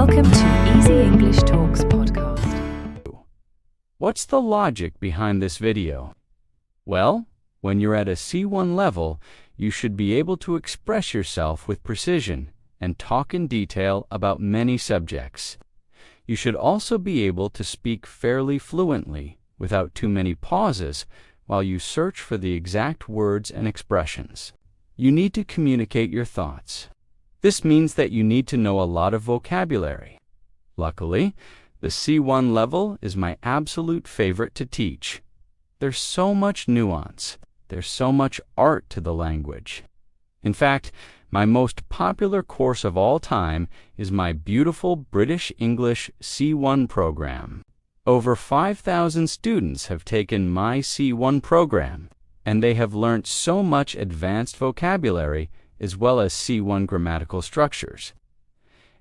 Welcome to Easy English Talks podcast. What's the logic behind this video? Well, when you're at a C1 level, you should be able to express yourself with precision and talk in detail about many subjects. You should also be able to speak fairly fluently without too many pauses while you search for the exact words and expressions. You need to communicate your thoughts. This means that you need to know a lot of vocabulary. Luckily, the C1 level is my absolute favorite to teach. There's so much nuance. There's so much art to the language. In fact, my most popular course of all time is my beautiful British English C1 program. Over 5,000 students have taken my C1 program, and they have learnt so much advanced vocabulary as well as C1 grammatical structures,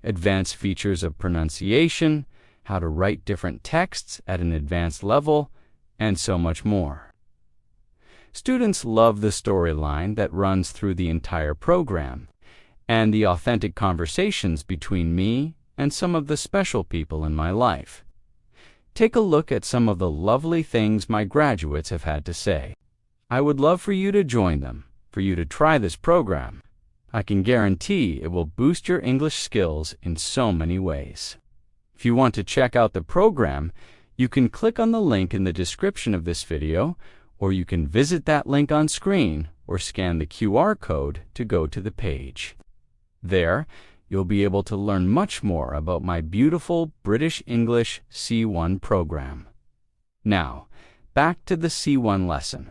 advanced features of pronunciation, how to write different texts at an advanced level, and so much more. Students love the storyline that runs through the entire program, and the authentic conversations between me and some of the special people in my life. Take a look at some of the lovely things my graduates have had to say. I would love for you to join them, for you to try this program. I can guarantee it will boost your English skills in so many ways. If you want to check out the program, you can click on the link in the description of this video, or you can visit that link on screen or scan the QR code to go to the page. There, you'll be able to learn much more about my beautiful British English C1 program. Now, back to the C1 lesson.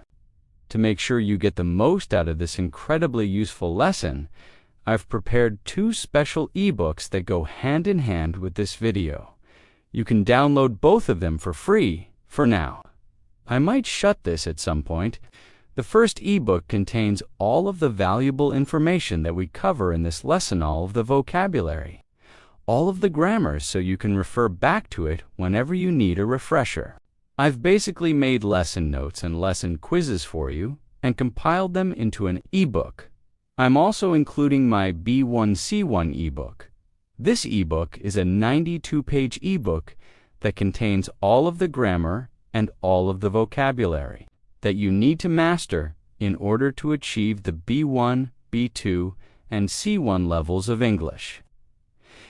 To make sure you get the most out of this incredibly useful lesson, I've prepared two special ebooks that go hand in hand with this video. You can download both of them for free for now. I might shut this at some point. The first ebook contains all of the valuable information that we cover in this lesson, all of the vocabulary, all of the grammar, so you can refer back to it whenever you need a refresher. I've basically made lesson notes and lesson quizzes for you and compiled them into an ebook. I'm also including my B1C1 ebook. This ebook is a 92-page ebook that contains all of the grammar and all of the vocabulary that you need to master in order to achieve the B1, B2, and C1 levels of English.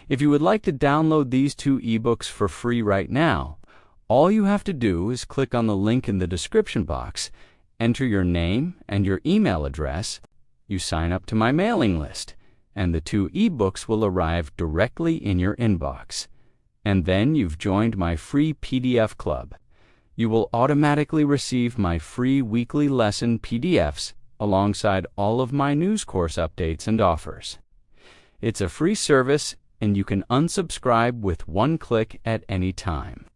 If you would like to download these two ebooks for free right now, all you have to do is click on the link in the description box, enter your name and your email address, you sign up to my mailing list, and the two ebooks will arrive directly in your inbox. And then you've joined my free PDF club. You will automatically receive my free weekly lesson PDFs alongside all of my news course updates and offers. It's a free service, and you can unsubscribe with one click at any time.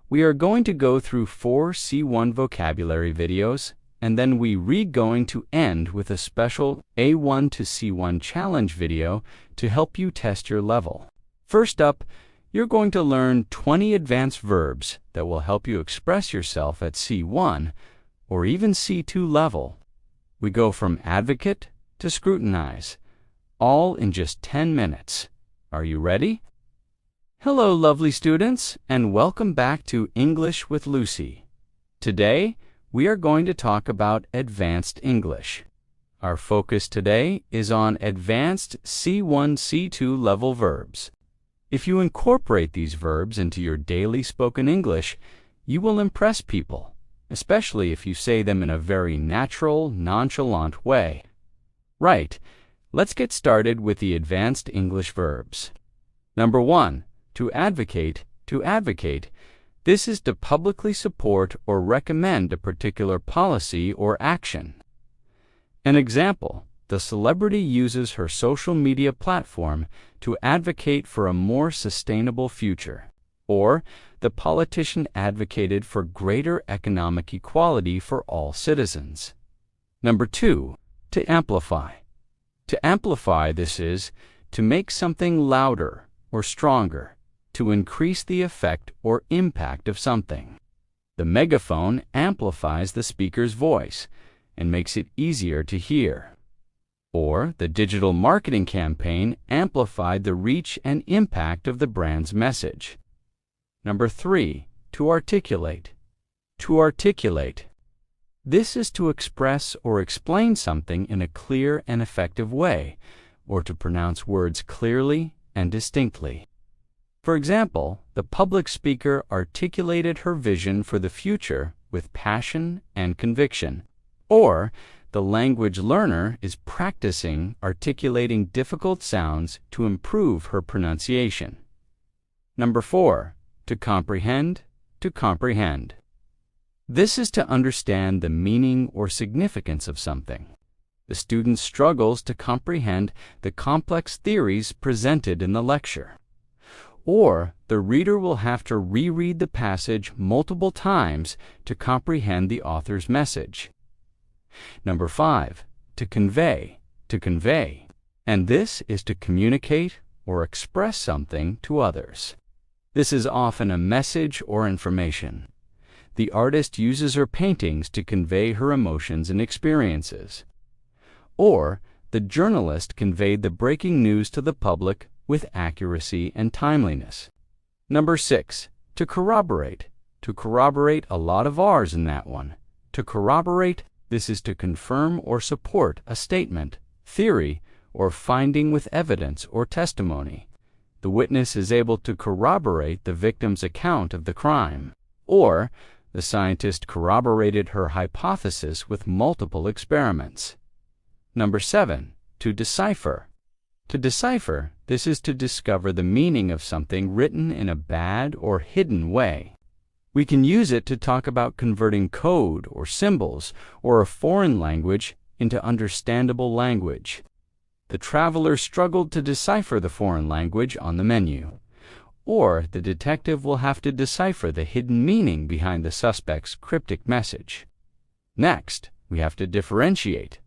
We are going to go through 4 C1 vocabulary videos, and then we're going to end with a special A1 to C1 challenge video to help you test your level. First up, you're going to learn 20 advanced verbs that will help you express yourself at C1 or even C2 level. We go from advocate to scrutinize, all in just 10 minutes. Are you ready? Hello, lovely students, and welcome back to English with Lucy. Today, we are going to talk about advanced English. Our focus today is on advanced C1, C2 level verbs. If you incorporate these verbs into your daily spoken English, you will impress people, especially if you say them in a very natural, nonchalant way. Right, let's get started with the advanced English verbs. Number 1. To advocate. To advocate. This is to publicly support or recommend a particular policy or action. An example, the celebrity uses her social media platform to advocate for a more sustainable future. Or, the politician advocated for greater economic equality for all citizens. Number 2. To amplify. To amplify, this is to make something louder or stronger, to increase the effect or impact of something. The megaphone amplifies the speaker's voice and makes it easier to hear. Or the digital marketing campaign amplified the reach and impact of the brand's message. Number 3, to articulate. To articulate. This is to express or explain something in a clear and effective way, or to pronounce words clearly and distinctly. For example, the public speaker articulated her vision for the future with passion and conviction. Or the language learner is practicing articulating difficult sounds to improve her pronunciation. Number 4, to comprehend. To comprehend. This is to understand the meaning or significance of something. The student struggles to comprehend the complex theories presented in the lecture. Or the reader will have to reread the passage multiple times to comprehend the author's message. Number 5, to convey. To convey. And this is to communicate or express something to others. This is often a message or information. The artist uses her paintings to convey her emotions and experiences. Or the journalist conveyed the breaking news to the public with accuracy and timeliness. Number 6, to corroborate. To corroborate, a lot of R's in that one. To corroborate, this is to confirm or support a statement, theory, or finding with evidence or testimony. The witness is able to corroborate the victim's account of the crime. Or the scientist corroborated her hypothesis with multiple experiments. Number 7, to decipher. To decipher, this is to discover the meaning of something written in a bad or hidden way. We can use it to talk about converting code or symbols or a foreign language into understandable language. The traveler struggled to decipher the foreign language on the menu. Or the detective will have to decipher the hidden meaning behind the suspect's cryptic message. Next, we have to differentiate.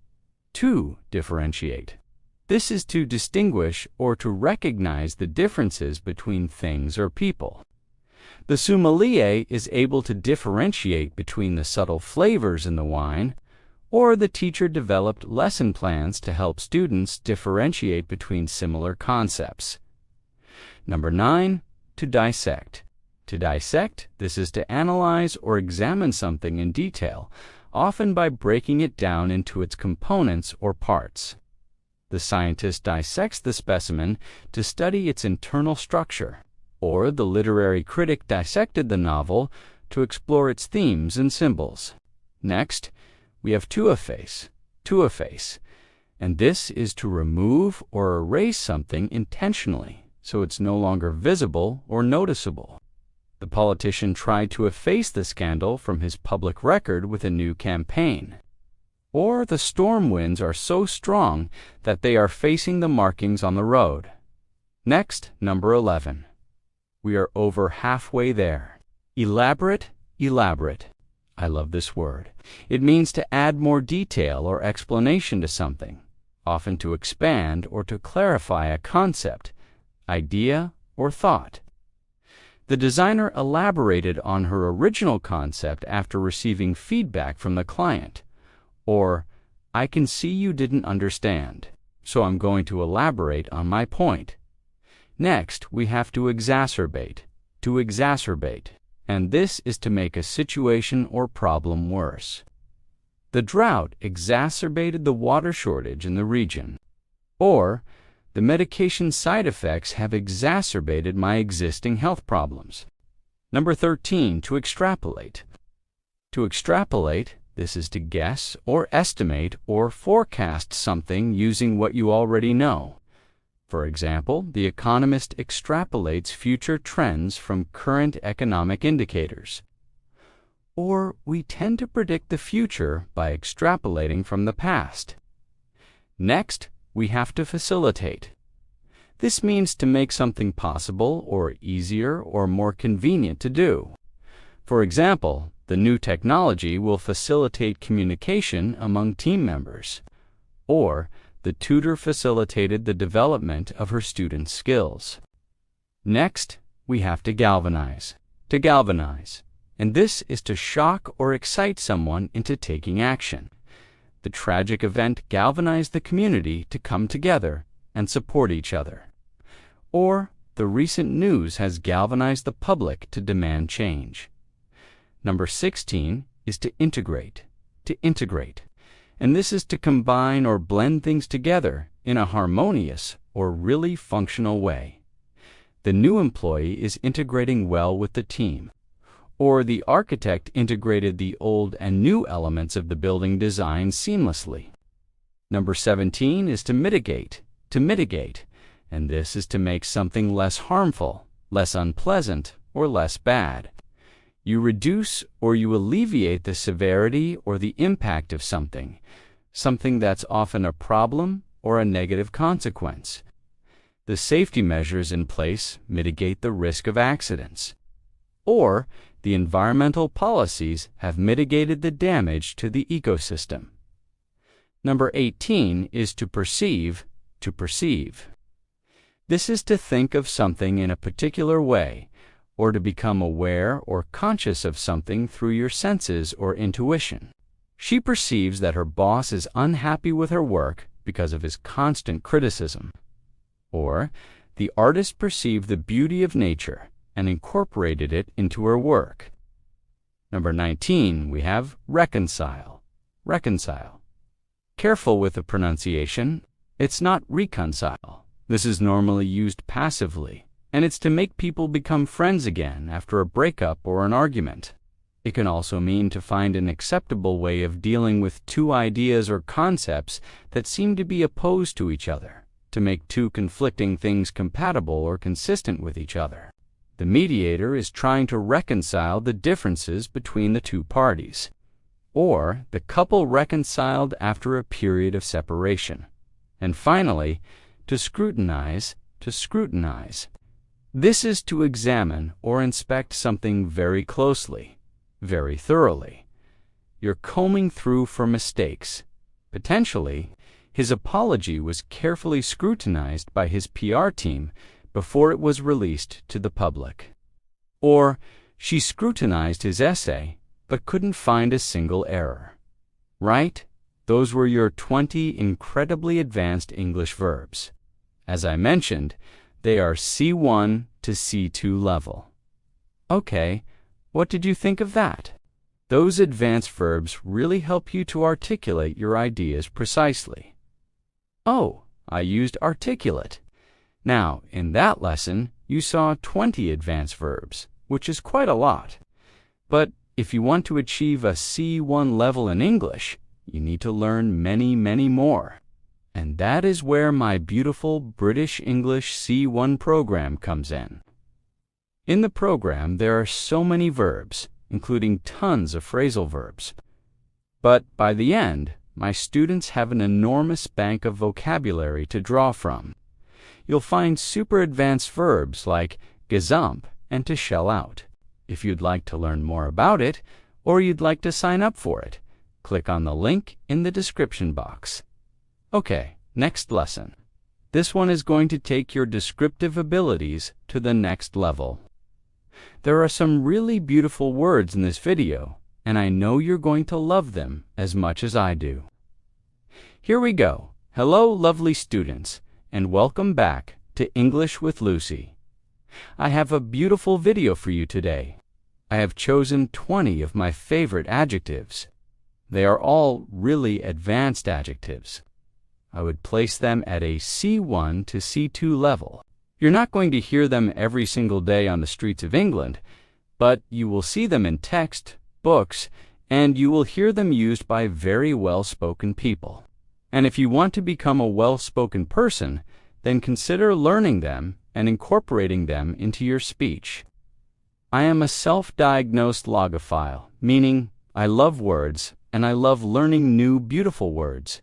To differentiate. This is to distinguish or to recognize the differences between things or people. The sommelier is able to differentiate between the subtle flavors in the wine, or the teacher developed lesson plans to help students differentiate between similar concepts. Number 9, to dissect. To dissect, this is to analyze or examine something in detail, often by breaking it down into its components or parts. The scientist dissects the specimen to study its internal structure, or the literary critic dissected the novel to explore its themes and symbols. Next, we have to efface. To efface. And this is to remove or erase something intentionally, so it's no longer visible or noticeable. The politician tried to efface the scandal from his public record with a new campaign. Or the storm winds are so strong that they are facing the markings on the road. Next, number 11. We are over halfway there. Elaborate, elaborate. I love this word. It means to add more detail or explanation to something, often to expand or to clarify a concept, idea, or thought. The designer elaborated on her original concept after receiving feedback from the client. Or, I can see you didn't understand, so I'm going to elaborate on my point. Next, we have to exacerbate. To exacerbate. And this is to make a situation or problem worse. The drought exacerbated the water shortage in the region. Or, the medication side effects have exacerbated my existing health problems. Number 13, to extrapolate. To extrapolate, this is to guess or estimate or forecast something using what you already know. For example, the economist extrapolates future trends from current economic indicators. Or we tend to predict the future by extrapolating from the past. Next, we have to facilitate. This means to make something possible or easier or more convenient to do. For example, the new technology will facilitate communication among team members. Or, the tutor facilitated the development of her students' skills. Next, we have to galvanize. To galvanize. And this is to shock or excite someone into taking action. the tragic event galvanized the community to come together and support each other. Or, the recent news has galvanized the public to demand change. Number 16 is to integrate. And this is to combine or blend things together in a harmonious or really functional way. The new employee is integrating well with the team, or the architect integrated the old and new elements of the building design seamlessly. Number 17 is to mitigate, and this is to make something less harmful, less unpleasant, or less bad. You reduce or you alleviate the severity or the impact of something that's often a problem or a negative consequence. The safety measures in place mitigate the risk of accidents. Or the environmental policies have mitigated the damage to the ecosystem. Number 18 is to perceive. This is to think of something in a particular way, or to become aware or conscious of something through your senses or intuition. She perceives that her boss is unhappy with her work because of his constant criticism. Or, the artist perceived the beauty of nature and incorporated it into her work. Number 19, we have reconcile. Careful with the pronunciation. It's not reconcile. This is normally used passively, and it's to make people become friends again after a breakup or an argument. It can also mean to find an acceptable way of dealing with two ideas or concepts that seem to be opposed to each other, to make two conflicting things compatible or consistent with each other. The mediator is trying to reconcile the differences between the two parties. Or, the couple reconciled after a period of separation. And finally, to scrutinize. This is to examine or inspect something very closely, very thoroughly. You're combing through for mistakes. Potentially, his apology was carefully scrutinized by his PR team before it was released to the public. Or, she scrutinized his essay but couldn't find a single error. Right? Those were your 20 incredibly advanced English verbs. As I mentioned, they are C1 to C2 level. Okay, what did you think of that? Those advanced verbs really help you to articulate your ideas precisely. Oh, I used articulate. Now, in that lesson, you saw 20 advanced verbs, which is quite a lot. But if you want to achieve a C1 level in English, you need to learn many, many more. And that is where my beautiful British English C1 program comes in. In the program, there are so many verbs, including tons of phrasal verbs. But by the end, my students have an enormous bank of vocabulary to draw from. You'll find super advanced verbs like gazump and to shell out. If you'd like to learn more about it, or you'd like to sign up for it, click on the link in the description box. Okay, next lesson. This one is going to take your descriptive abilities to the next level. There are some really beautiful words in this video, and I know you're going to love them as much as I do. Here we go. Hello, lovely students, and welcome back to English with Lucy. I have a beautiful video for you today. I have chosen 20 of my favorite adjectives. They are all really advanced adjectives. I would place them at a C1 to C2 level. You're not going to hear them every single day on the streets of England, but you will see them in text, books, and you will hear them used by very well-spoken people. And if you want to become a well-spoken person, then consider learning them and incorporating them into your speech. I am a self-diagnosed logophile, meaning I love words and I love learning new beautiful words,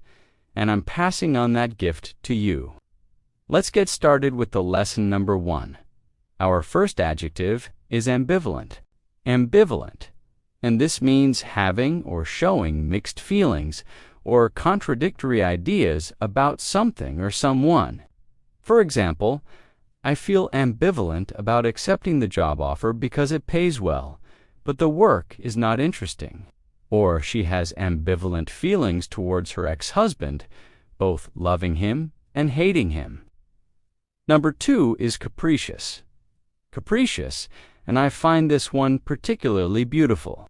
and I'm passing on that gift to you. Let's get started with the lesson number 1. Our first adjective is ambivalent. Ambivalent. And this means having or showing mixed feelings or contradictory ideas about something or someone. For example, I feel ambivalent about accepting the job offer because it pays well, but the work is not interesting. or she has ambivalent feelings towards her ex-husband, both loving him and hating him. Number 2 is capricious. Capricious, and I find this one particularly beautiful.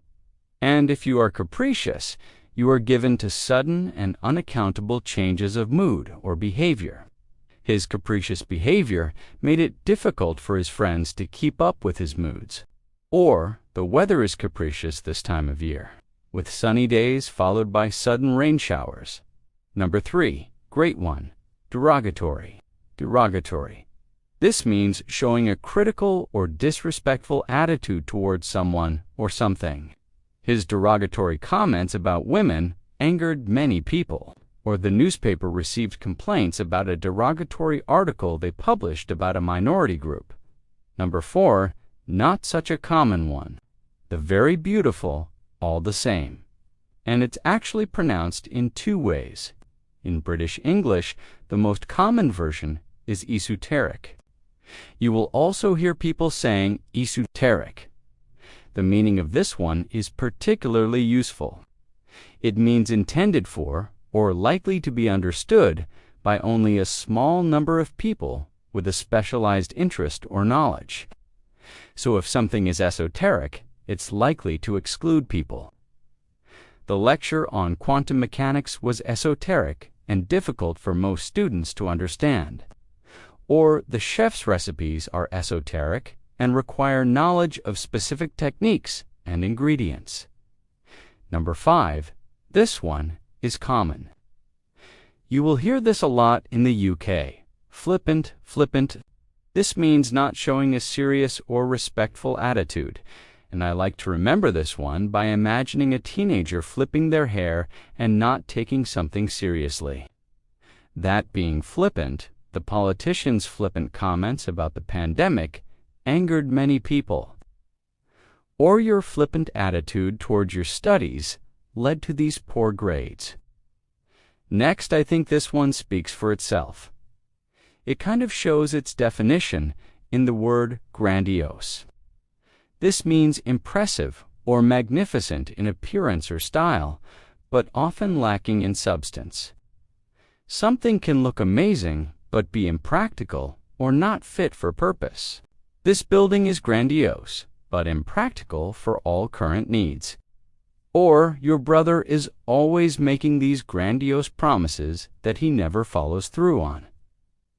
And if you are capricious, you are given to sudden and unaccountable changes of mood or behavior. His capricious behavior made it difficult for his friends to keep up with his moods. Or the weather is capricious this time of year, with sunny days followed by sudden rain showers. Number 3, great one, derogatory. Derogatory. This means showing a critical or disrespectful attitude towards someone or something. His derogatory comments about women angered many people, or the newspaper received complaints about a derogatory article they published about a minority group. Number 4, not such a common one. The very beautiful, all the same. And it's actually pronounced in 2 ways. In British English, the most common version is esoteric. You will also hear people saying esoteric. The meaning of this one is particularly useful. It means intended for, or likely to be understood, by only a small number of people with a specialized interest or knowledge. So if something is esoteric, it's likely to exclude people. The lecture on quantum mechanics was esoteric and difficult for most students to understand. Or the chef's recipes are esoteric and require knowledge of specific techniques and ingredients. Number 5, this one is common. You will hear this a lot in the UK. Flippant, flippant. This means not showing a serious or respectful attitude, and I like to remember this one by imagining a teenager flipping their hair and not taking something seriously. That being flippant, the politicians' flippant comments about the pandemic angered many people. Or your flippant attitude towards your studies led to these poor grades. Next, I think this one speaks for itself. It kind of shows its definition in the word grandiose. This means impressive or magnificent in appearance or style, but often lacking in substance. Something can look amazing, but be impractical or not fit for purpose. This building is grandiose, but impractical for all current needs. Or your brother is always making these grandiose promises that he never follows through on.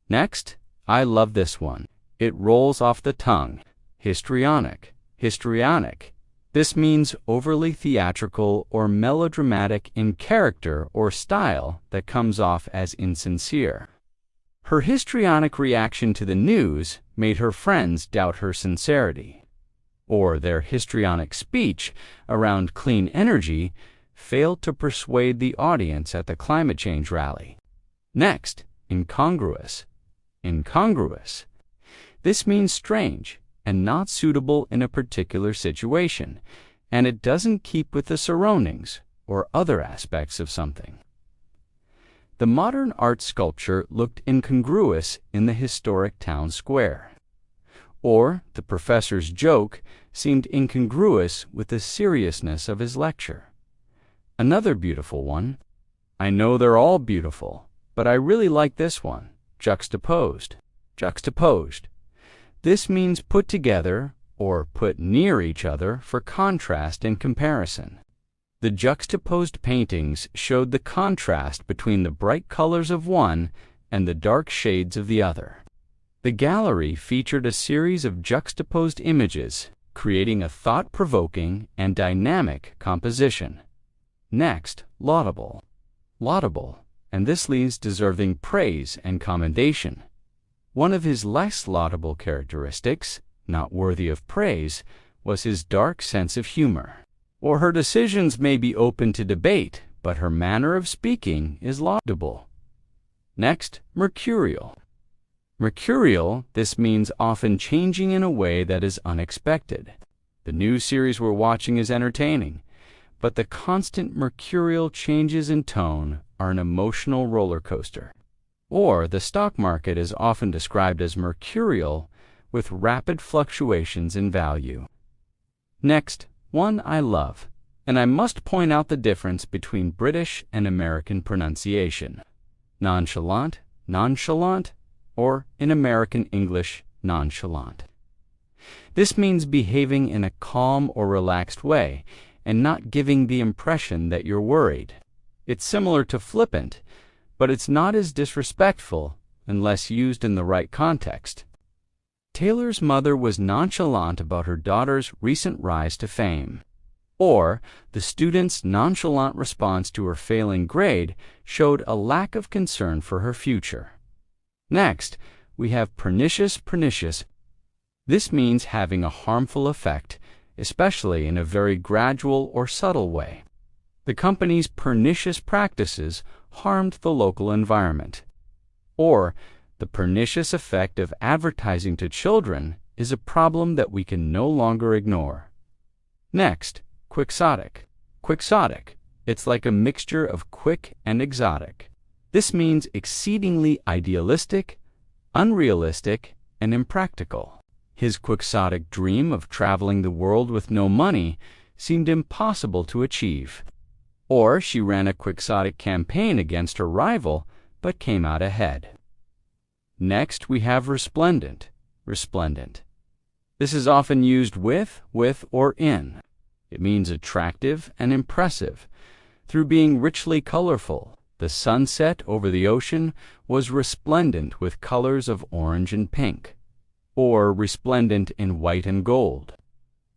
Next, I love this one. It rolls off the tongue. Histrionic. Histrionic. This means overly theatrical or melodramatic in character or style that comes off as insincere. Her histrionic reaction to the news made her friends doubt her sincerity. Or their histrionic speech around clean energy failed to persuade the audience at the climate change rally. Next, incongruous. Incongruous. This means strange and not suitable in a particular situation, and it doesn't keep with the surroundings or other aspects of something. The modern art sculpture looked incongruous in the historic town square. Or the professor's joke seemed incongruous with the seriousness of his lecture. Another beautiful one. I know they're all beautiful, but I really like this one. Juxtaposed. Juxtaposed. This means put together or put near each other for contrast and comparison. The juxtaposed paintings showed the contrast between the bright colors of one and the dark shades of the other. The gallery featured a series of juxtaposed images, creating a thought-provoking and dynamic composition. Next, laudable. Laudable, and this leaves deserving praise and commendation. One of his less laudable characteristics, not worthy of praise, was his dark sense of humor. Or her decisions may be open to debate, but her manner of speaking is laudable. Next, mercurial. Mercurial, this means often changing in a way that is unexpected. The new series we're watching is entertaining, but the constant mercurial changes in tone are an emotional roller coaster. Or the stock market is often described as mercurial with rapid fluctuations in value. Next, one I love, And I must point out the difference between British and American pronunciation. Nonchalant, nonchalant, or in American English, nonchalant. This means behaving in a calm or relaxed way and not giving the impression that you're worried. It's similar to flippant, but it's not as disrespectful unless used in the right context. Taylor's mother was nonchalant about her daughter's recent rise to fame. Or, the student's nonchalant response to her failing grade showed a lack of concern for her future. Next, we have pernicious, pernicious. This means having a harmful effect, especially in a very gradual or subtle way. The company's pernicious practices harmed the local environment. Or, the pernicious effect of advertising to children is a problem that we can no longer ignore. Next, quixotic. Quixotic. It's like a mixture of quick and exotic. This means exceedingly idealistic, unrealistic, and impractical. His quixotic dream of traveling the world with no money seemed impossible to achieve. Or she ran a quixotic campaign against her rival, but came out ahead. Next, we have resplendent. Resplendent. This is often used with, or in. It means attractive and impressive. Through being richly colorful, the sunset over the ocean was resplendent with colors of orange and pink, or resplendent in white and gold.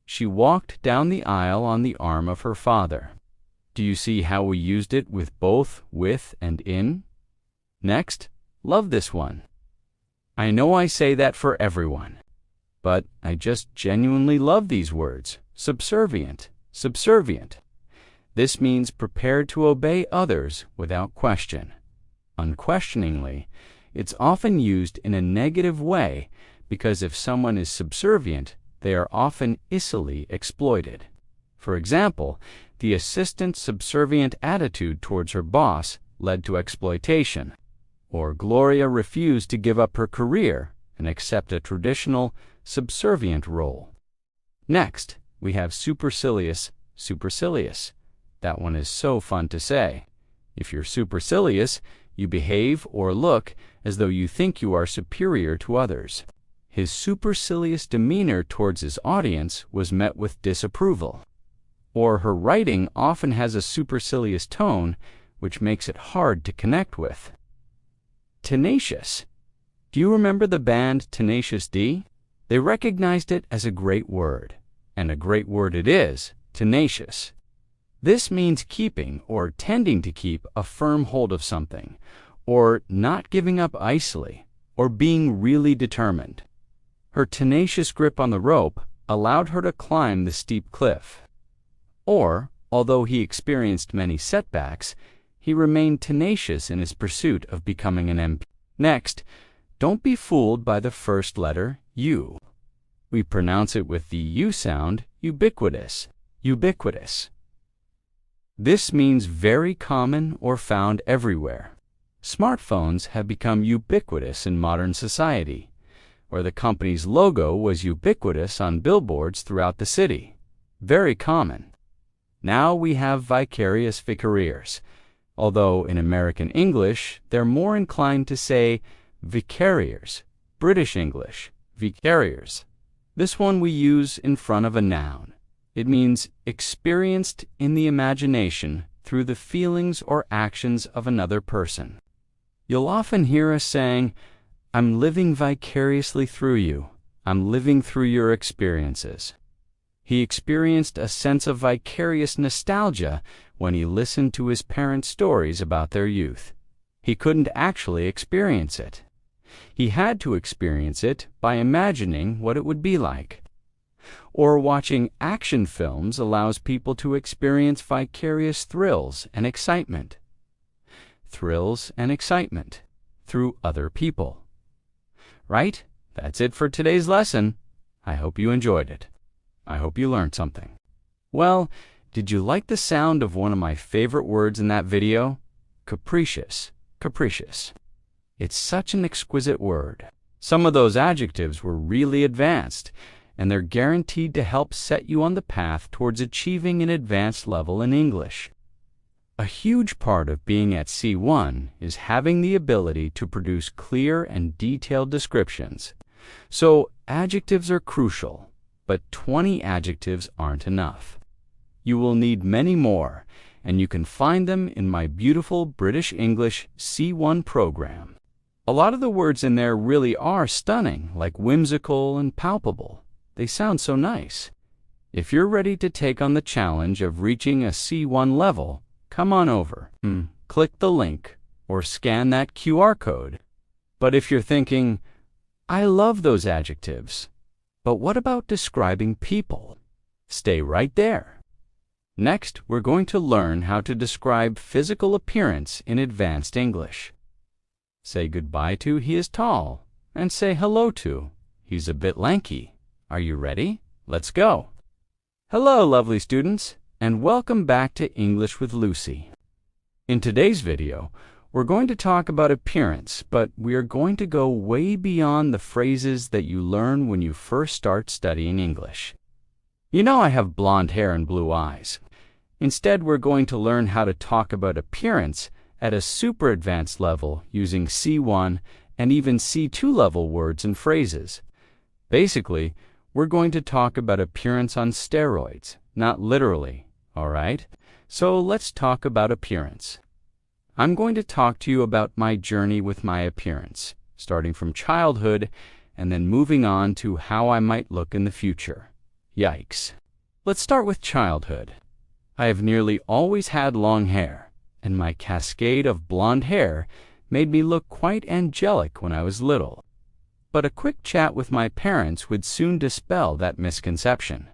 She walked down the aisle on the arm of her father. Do you see how we used it with both with and in? Next, love this one. I know I say that for everyone, but I just genuinely love these words. Subservient, subservient. This means prepared to obey others without question. Unquestioningly, it's often used in a negative way because if someone is subservient, they are often easily exploited. For example, the assistant's subservient attitude towards her boss led to exploitation. Or Gloria refused to give up her career and accept a traditional subservient role. Next, we have supercilious, supercilious. That one is so fun to say. If you're supercilious, you behave or look as though you think you are superior to others. His supercilious demeanor towards his audience was met with disapproval. Or her writing often has a supercilious tone, which makes it hard to connect with. Tenacious. Do you remember the band Tenacious D? They recognized it as a great word, and a great word it is, tenacious. This means keeping or tending to keep a firm hold of something, or not giving up easily, or being really determined. Her tenacious grip on the rope allowed her to climb the steep cliff. Or, although he experienced many setbacks, he remained tenacious in his pursuit of becoming an MP. Next, don't be fooled by the first letter, U. We pronounce it with the U sound, ubiquitous, ubiquitous. This means very common or found everywhere. Smartphones have become ubiquitous in modern society, where the company's logo was ubiquitous on billboards throughout the city. Very common. Now we have vicarious vicariers, although in American English they're more inclined to say vicariers. British English, vicariers. This one we use in front of a noun. It means experienced in the imagination through the feelings or actions of another person. You'll often hear us saying, I'm living vicariously through you. I'm living through your experiences. He experienced a sense of vicarious nostalgia when he listened to his parents' stories about their youth. He couldn't actually experience it. He had to experience it by imagining what it would be like. Or watching action films allows people to experience vicarious thrills and excitement. Thrills and excitement through other people. Right? That's it for today's lesson. I hope you enjoyed it. I hope you learned something. Well, did you like the sound of one of my favorite words in that video? Capricious. Capricious. It's such an exquisite word. Some of those adjectives were really advanced, and they're guaranteed to help set you on the path towards achieving an advanced level in English. A huge part of being at C1 is having the ability to produce clear and detailed descriptions. So adjectives are crucial, but 20 adjectives aren't enough. You will need many more, and you can find them in my beautiful British English C1 program. A lot of the words in there really are stunning, like whimsical and palpable. They sound so nice. If you're ready to take on the challenge of reaching a C1 level, come on over, click the link, or scan that QR code. But if you're thinking, I love those adjectives, but what about describing people? Stay right there. Next, we're going to learn how to describe physical appearance in advanced English. Say goodbye to he is tall, and say hello to he's a bit lanky. Are you ready? Let's go. Hello, lovely students, and welcome back to English with Lucy. In today's video, we're going to talk about appearance, but we are going to go way beyond the phrases that you learn when you first start studying English. You know I have blonde hair and blue eyes. Instead, we're going to learn how to talk about appearance at a super advanced level using C1 and even C2 level words and phrases. Basically, we're going to talk about appearance on steroids, not literally, all right? So let's talk about appearance. I'm going to talk to you about my journey with my appearance, starting from childhood and then moving on to how I might look in the future. Yikes. Let's start with childhood. I have nearly always had long hair, and my cascade of blonde hair made me look quite angelic when I was little. But a quick chat with my parents would soon dispel that misconception.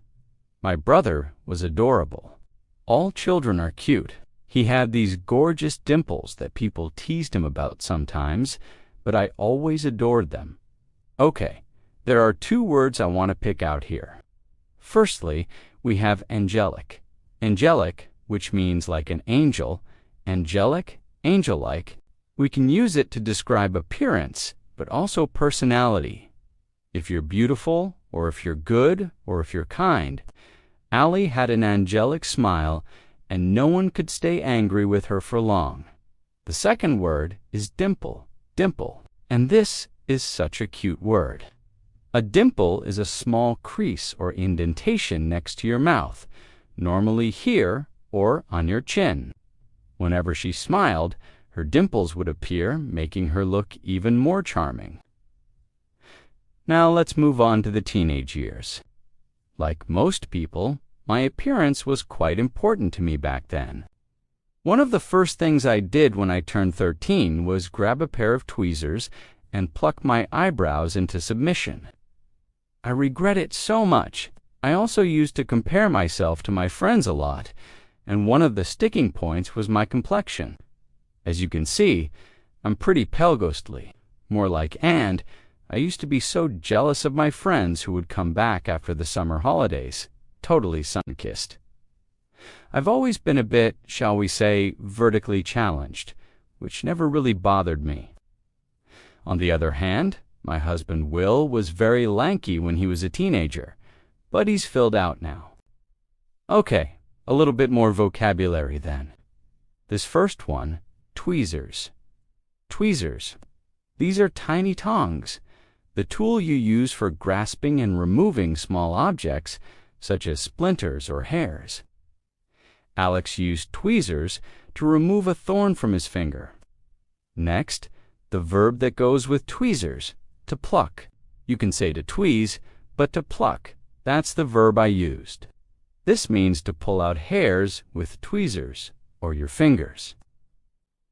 My brother was adorable. All children are cute. He had these gorgeous dimples that people teased him about sometimes, but I always adored them. Okay, there are two words I want to pick out here. Firstly, we have angelic. Angelic, which means like an angel, angelic, angel-like. We can use it to describe appearance, but also personality. If you're beautiful, or if you're good, or if you're kind. Allie had an angelic smile, and no one could stay angry with her for long. The second word is dimple, dimple, and this is such a cute word. A dimple is a small crease or indentation next to your mouth, normally here or on your chin. Whenever she smiled, her dimples would appear, making her look even more charming. Now let's move on to the teenage years. Like most people, my appearance was quite important to me back then. One of the first things I did when I turned 13 was grab a pair of tweezers and pluck my eyebrows into submission. I regret it so much. I also used to compare myself to my friends a lot, and one of the sticking points was my complexion. As you can see, I'm pretty pale ghostly, more like and I used to be so jealous of my friends who would come back after the summer holidays, totally sun-kissed. I've always been a bit, shall we say, vertically challenged, which never really bothered me. On the other hand, my husband Will was very lanky when he was a teenager, but he's filled out now. Okay, a little bit more vocabulary then. This first one, tweezers. Tweezers. These are tiny tongs, the tool you use for grasping and removing small objects, such as splinters or hairs. Alex used tweezers to remove a thorn from his finger. Next, the verb that goes with tweezers, to pluck. You can say to tweeze, but to pluck, that's the verb I used. This means to pull out hairs with tweezers, or your fingers.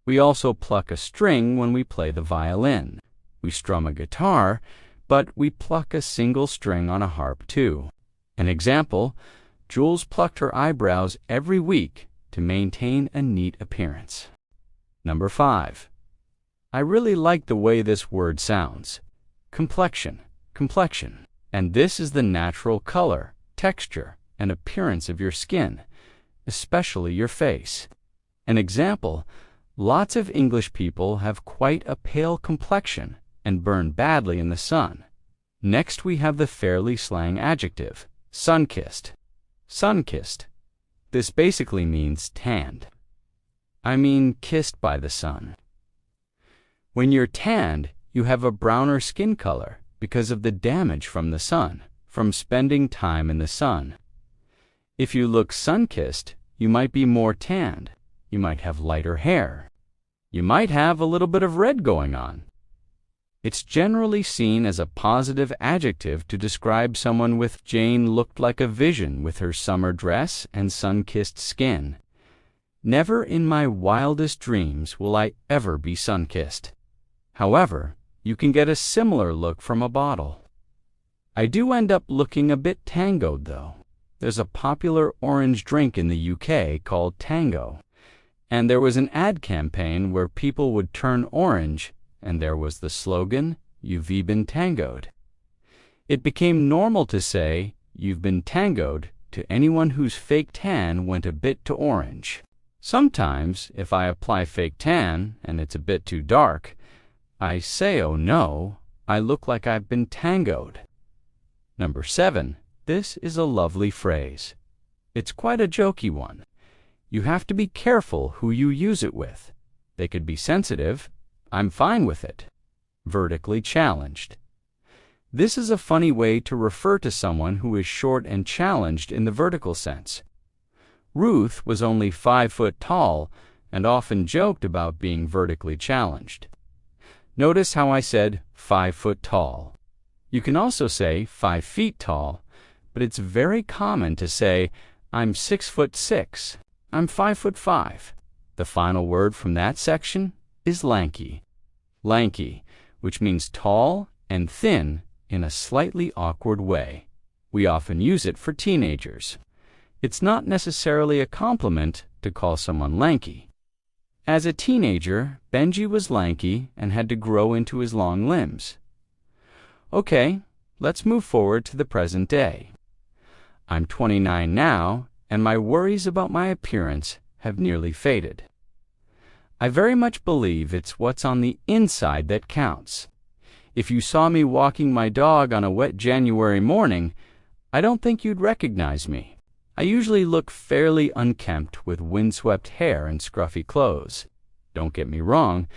We also pluck a string when we play the violin. We strum a guitar, but we pluck a single string on a harp too. An example, Jules plucked her eyebrows every week to maintain a neat appearance. Number 5. I really like the way this word sounds. Complexion, complexion. And this is the natural color, texture, and appearance of your skin, especially your face. An example, lots of English people have quite a pale complexion and burn badly in the sun. Next, we have the fairly slang adjective, sun-kissed. Sun-kissed. This basically means tanned. I mean kissed by the sun. When you're tanned, you have a browner skin color because of the damage from the sun, from spending time in the sun. If you look sun-kissed, you might be more tanned. You might have lighter hair. You might have a little bit of red going on. It's generally seen as a positive adjective to describe someone with Jane looked like a vision with her summer dress and sun-kissed skin. Never in my wildest dreams will I ever be sun-kissed. However, you can get a similar look from a bottle. I do end up looking a bit tangoed, though. There's a popular orange drink in the UK called Tango, and there was an ad campaign where people would turn orange, and there was the slogan, "You've been tangoed." It became normal to say, "You've been tangoed," to anyone whose fake tan went a bit to orange. Sometimes, if I apply fake tan and it's a bit too dark, I say, "Oh no, I look like I've been tangoed." Number 7. This is a lovely phrase. It's quite a jokey one. You have to be careful who you use it with. They could be sensitive. I'm fine with it. Vertically challenged. This is a funny way to refer to someone who is short and challenged in the vertical sense. Ruth was only 5 foot tall and often joked about being vertically challenged. Notice how I said 5 foot tall. You can also say 5 feet tall, but it's very common to say, "I'm 6'6". "I'm 5'5". The final word from that section is lanky. Lanky, which means tall and thin in a slightly awkward way. We often use it for teenagers. It's not necessarily a compliment to call someone lanky. As a teenager, Benji was lanky and had to grow into his long limbs. Okay, let's move forward to the present day. I'm 29 now, and my worries about my appearance have nearly faded. I very much believe it's what's on the inside that counts. If you saw me walking my dog on a wet January morning, I don't think you'd recognize me. I usually look fairly unkempt with windswept hair and scruffy clothes. Don't get me wrong,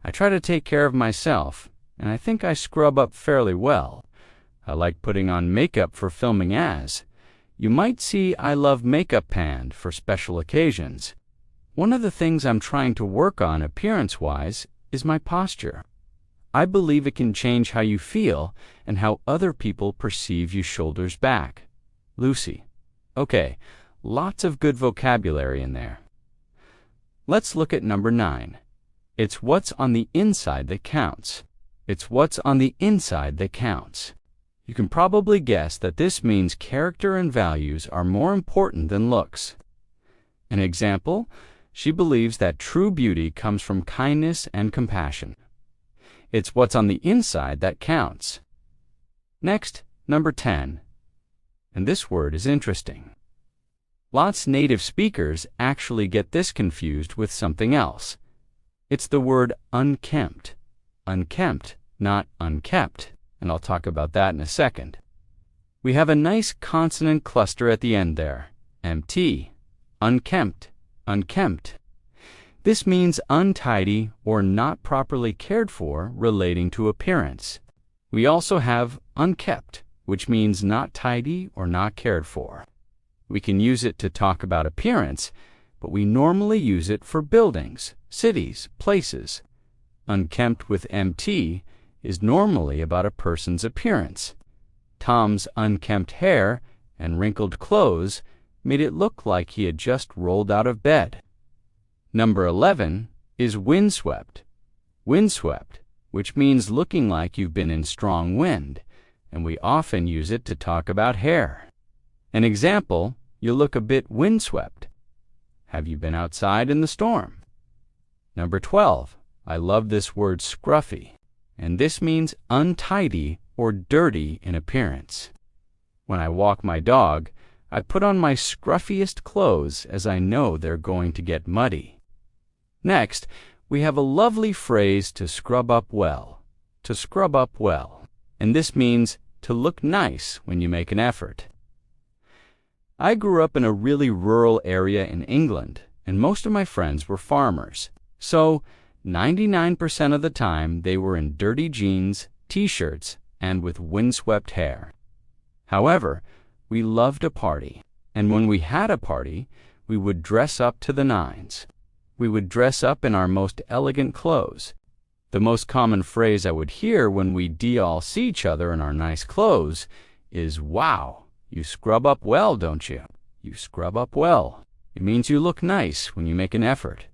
I try to take care of myself, and I think I scrub up fairly well. I like putting on makeup for filming ads. You might see I love makeup panned for special occasions. One of the things I'm trying to work on appearance-wise is my posture. I believe it can change how you feel and how other people perceive you shoulders back. Lucy. Okay, lots of good vocabulary in there. Let's look at number 9. It's what's on the inside that counts. It's what's on the inside that counts. You can probably guess that this means character and values are more important than looks. An example, she believes that true beauty comes from kindness and compassion. It's what's on the inside that counts. Next, number 10. And this word is interesting. Lots native speakers actually get this confused with something else. It's the word unkempt. Unkempt, not unkept, and I'll talk about that in a second. We have a nice consonant cluster at the end there, MT, unkempt, unkempt. This means untidy or not properly cared for relating to appearance. We also have unkept, which means not tidy or not cared for. We can use it to talk about appearance, but we normally use it for buildings, cities, places. Unkempt with MT is normally about a person's appearance. Tom's unkempt hair and wrinkled clothes made it look like he had just rolled out of bed. Number 11 is windswept. Windswept, which means looking like you've been in strong wind, and we often use it to talk about hair. An example, you look a bit windswept. Have you been outside in the storm? Number 12, I love this word scruffy, and this means untidy or dirty in appearance. When I walk my dog, I put on my scruffiest clothes as I know they're going to get muddy. Next, we have a lovely phrase to scrub up well. To scrub up well. And this means to look nice when you make an effort. I grew up in a really rural area in England, and most of my friends were farmers. So, 99% of the time they were in dirty jeans, t-shirts, and with windswept hair. However, we loved a party, and when we had a party, we would dress up to the nines. We would dress up in our most elegant clothes. The most common phrase I would hear when we all see each other in our nice clothes is, "Wow, you scrub up well, don't you? You scrub up well." It means you look nice when you make an effort,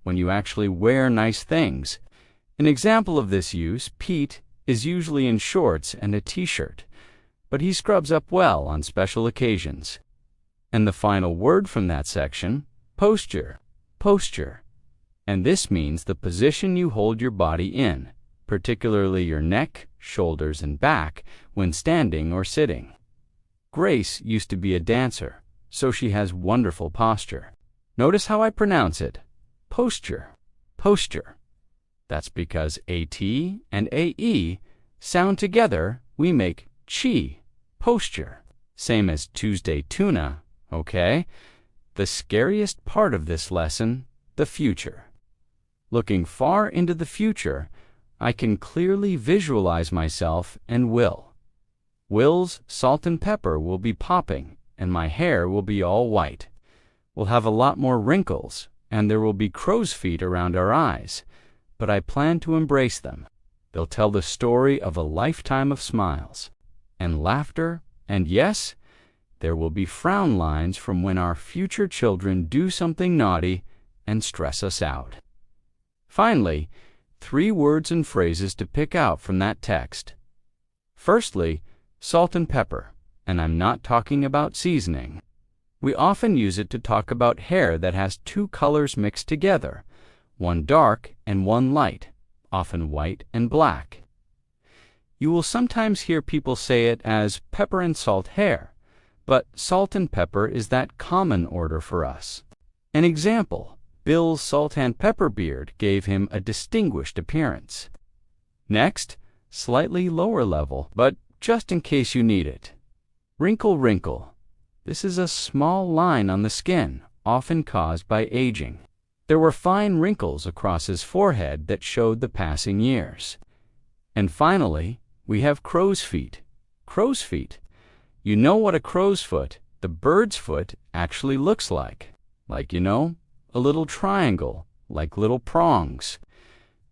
when you actually wear nice things. An example of this use, Pete, is usually in shorts and a t-shirt, but he scrubs up well on special occasions. And the final word from that section, posture. Posture. And this means the position you hold your body in, particularly your neck, shoulders, and back, when standing or sitting. Grace used to be a dancer, so she has wonderful posture. Notice how I pronounce it. Posture. Posture. That's because AT and AE sound together, we make chi. Posture. Same as Tuesday tuna, okay? The scariest part of this lesson, the future. Looking far into the future, I can clearly visualize myself and Will. Will's salt and pepper will be popping, and my hair will be all white. We'll have a lot more wrinkles, and there will be crow's feet around our eyes, but I plan to embrace them. They'll tell the story of a lifetime of smiles and laughter, and yes, there will be frown lines from when our future children do something naughty and stress us out. Finally, 3 words and phrases to pick out from that text. Firstly, salt and pepper, and I'm not talking about seasoning. We often use it to talk about hair that has 2 colors mixed together, one dark and one light, often white and black. You will sometimes hear people say it as pepper and salt hair, but salt and pepper is that common order for us. An example, Bill's salt and pepper beard gave him a distinguished appearance. Next, slightly lower level, but just in case you need it. Wrinkle, wrinkle. This is a small line on the skin, often caused by aging. There were fine wrinkles across his forehead that showed the passing years. And finally, we have crow's feet. Crow's feet. You know what a crow's foot, the bird's foot, actually looks like. Like, a little triangle, like little prongs.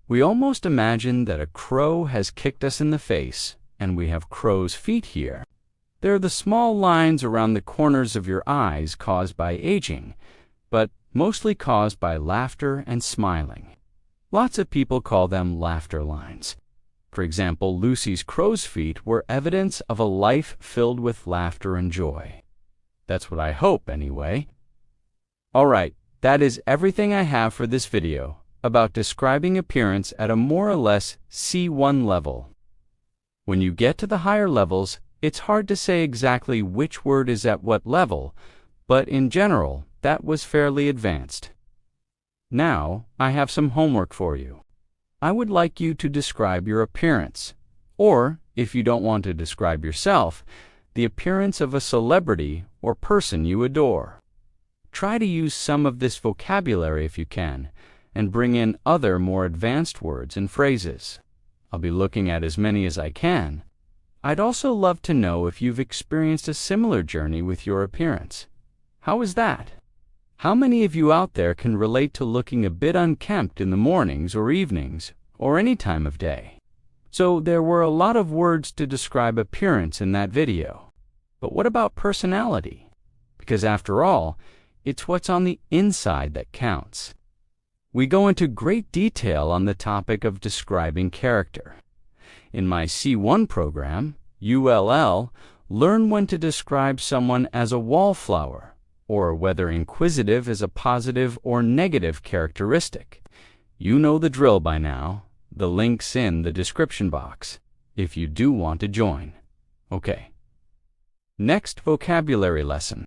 We almost imagine that a crow has kicked us in the face, and we have crow's feet here. They're the small lines around the corners of your eyes caused by aging, but mostly caused by laughter and smiling. Lots of people call them laughter lines. For example, Lucy's crow's feet were evidence of a life filled with laughter and joy. That's what I hope, anyway. All right, that is everything I have for this video about describing appearance at a more or less C1 level. When you get to the higher levels, it's hard to say exactly which word is at what level, but in general, that was fairly advanced. Now, I have some homework for you. I would like you to describe your appearance, or, if you don't want to describe yourself, the appearance of a celebrity or person you adore. Try to use some of this vocabulary if you can, and bring in other more advanced words and phrases. I'll be looking at as many as I can. I'd also love to know if you've experienced a similar journey with your appearance. How is that? How many of you out there can relate to looking a bit unkempt in the mornings or evenings, or any time of day? So there were a lot of words to describe appearance in that video. But what about personality? Because after all, it's what's on the inside that counts. We go into great detail on the topic of describing character. In my C1 program, ULL, learn when to describe someone as a wallflower, or whether inquisitive is a positive or negative characteristic. You know the drill by now. The link's in the description box, if you do want to join. Okay. Next vocabulary lesson.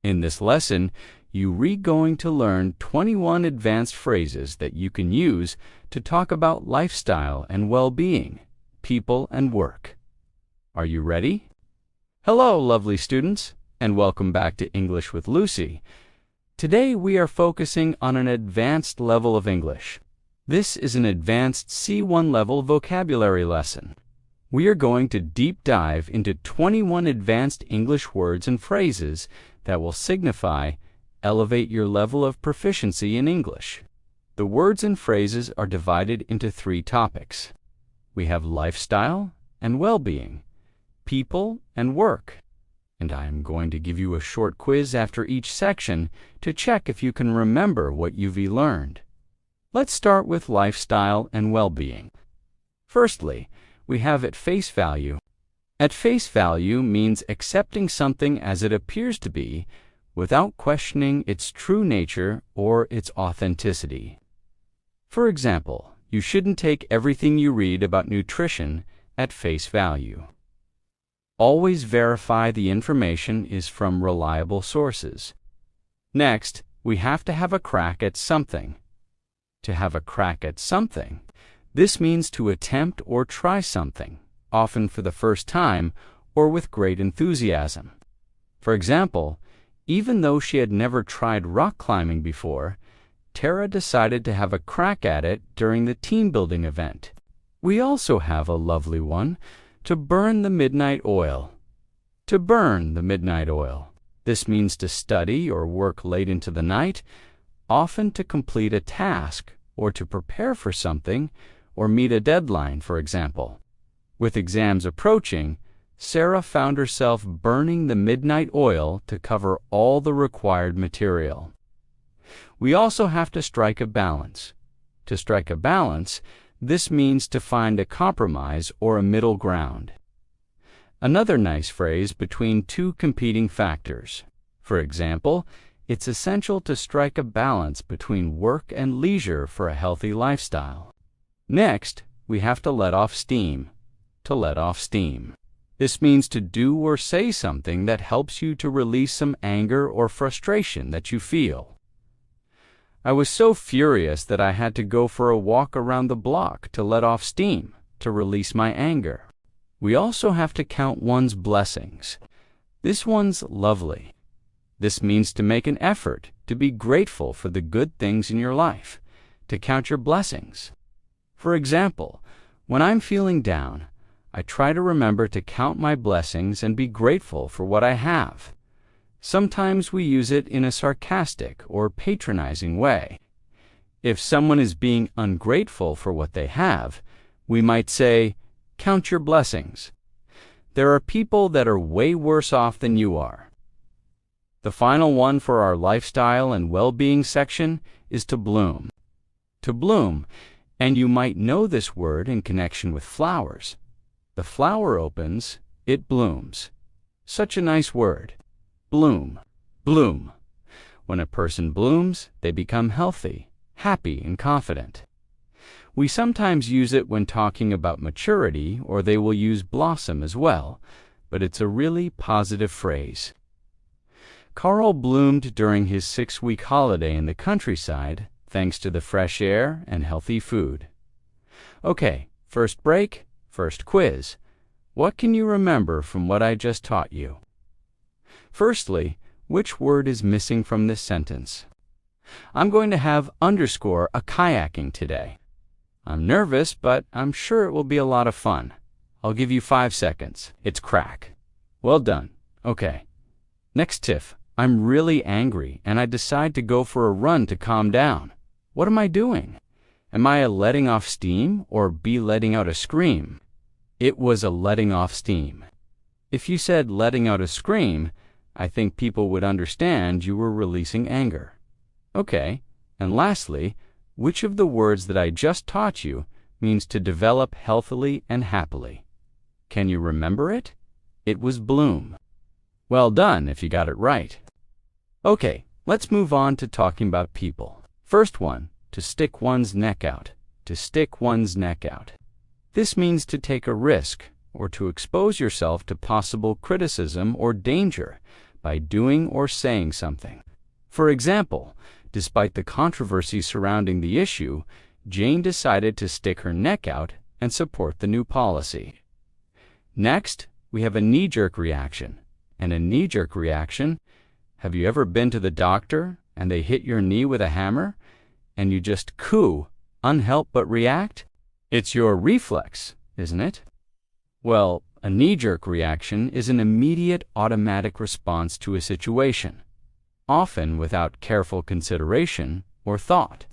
In this lesson, you're going to learn 21 advanced phrases that you can use to talk about lifestyle and well-being, people and work. Are you ready? Hello, lovely students, and welcome back to English with Lucy. Today we are focusing on an advanced level of English. This is an advanced C1 level vocabulary lesson. We are going to deep dive into 21 advanced English words and phrases that will elevate your level of proficiency in English. The words and phrases are divided into 3 topics. We have lifestyle and well-being, people and work. And I am going to give you a short quiz after each section to check if you can remember what you've learned. Let's start with lifestyle and well-being. Firstly, we have at face value. At face value means accepting something as it appears to be without questioning its true nature or its authenticity. For example, you shouldn't take everything you read about nutrition at face value. Always verify the information is from reliable sources. Next, we have to have a crack at something. To have a crack at something, this means to attempt or try something, often for the first time or with great enthusiasm. For example, even though she had never tried rock climbing before, Tara decided to have a crack at it during the team building event. We also have a lovely one, to burn the midnight oil. To burn the midnight oil. This means to study or work late into the night, often to complete a task or to prepare for something or meet a deadline, for example. With exams approaching, Sarah found herself burning the midnight oil to cover all the required material. We also have to strike a balance. To strike a balance, this means to find a compromise or a middle ground. Another nice phrase between 2 competing factors. For example, it's essential to strike a balance between work and leisure for a healthy lifestyle. Next, we have to let off steam. To let off steam. This means to do or say something that helps you to release some anger or frustration that you feel. I was so furious that I had to go for a walk around the block to let off steam, to release my anger. We also have to count one's blessings. This one's lovely. This means to make an effort to be grateful for the good things in your life, to count your blessings. For example, when I'm feeling down, I try to remember to count my blessings and be grateful for what I have. Sometimes we use it in a sarcastic or patronizing way. If someone is being ungrateful for what they have, we might say, "Count your blessings." There are people that are way worse off than you are. The final one for our lifestyle and well-being section is to bloom. To bloom, and you might know this word in connection with flowers. The flower opens, it blooms. Such a nice word. Bloom. Bloom. When a person blooms, they become healthy, happy, and confident. We sometimes use it when talking about maturity, or they will use blossom as well, but it's a really positive phrase. Carl bloomed during his 6-week holiday in the countryside, thanks to the fresh air and healthy food. Okay, first break, first quiz. What can you remember from what I just taught you? Firstly, which word is missing from this sentence? I'm going to have underscore a kayaking today. I'm nervous, but I'm sure it will be a lot of fun. I'll give you 5 seconds. It's crack. Well done. Okay. Next tiff. I'm really angry and I decide to go for a run to calm down. What am I doing? Am I letting off steam or letting out a scream? It was a letting off steam. If you said letting out a scream, I think people would understand you were releasing anger. Okay, and lastly, which of the words that I just taught you means to develop healthily and happily? Can you remember it? It was bloom. Well done if you got it right. Okay, let's move on to talking about people. First one, to stick one's neck out. To stick one's neck out. This means to take a risk or to expose yourself to possible criticism or danger by doing or saying something. For example, despite the controversy surrounding the issue, Jane decided to stick her neck out and support the new policy. Next, we have a knee-jerk reaction. And a knee-jerk reaction, have you ever been to the doctor and they hit your knee with a hammer and you just coo, unhelped but react? It's your reflex, isn't it? Well, a knee-jerk reaction is an immediate automatic response to a situation, often without careful consideration or thought.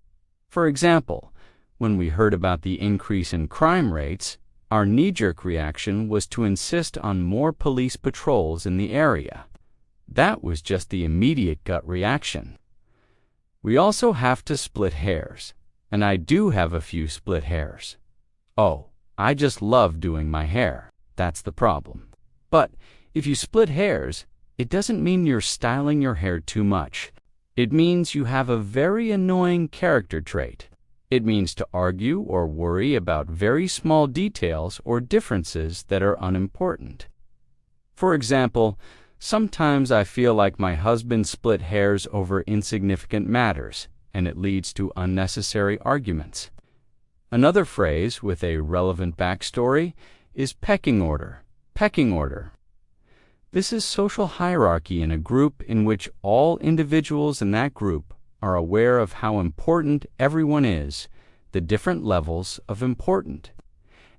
For example, when we heard about the increase in crime rates, our knee-jerk reaction was to insist on more police patrols in the area. That was just the immediate gut reaction. We also have to split hairs, and I do have a few split hairs. Oh, I just love doing my hair. That's the problem. But if you split hairs, it doesn't mean you're styling your hair too much. It means you have a very annoying character trait. It means to argue or worry about very small details or differences that are unimportant. For example, sometimes I feel like my husband split hairs over insignificant matters, and it leads to unnecessary arguments. Another phrase with a relevant backstory is pecking order. Pecking order. This is social hierarchy in a group in which all individuals in that group are aware of how important everyone is, the different levels of important.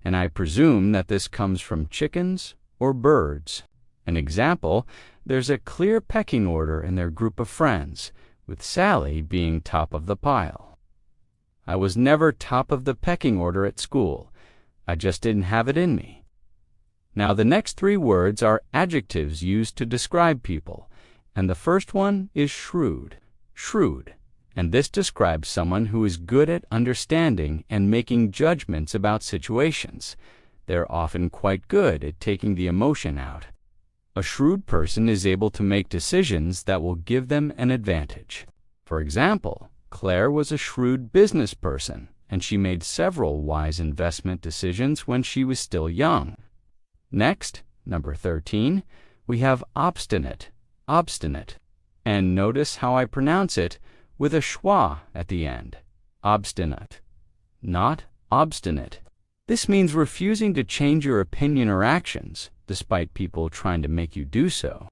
And I presume that this comes from chickens or birds. An example, there's a clear pecking order in their group of friends, with Sally being top of the pile. I was never top of the pecking order at school. I just didn't have it in me. Now the next three words are adjectives used to describe people, and the first one is shrewd. Shrewd. And this describes someone who is good at understanding and making judgments about situations. They're often quite good at taking the emotion out. A shrewd person is able to make decisions that will give them an advantage. For example, Claire was a shrewd business person, and she made several wise investment decisions when she was still young. Next, number 13, we have obstinate. Obstinate. And notice how I pronounce it with a schwa at the end. Obstinate. Not obstinate. This means refusing to change your opinion or actions, despite people trying to make you do so.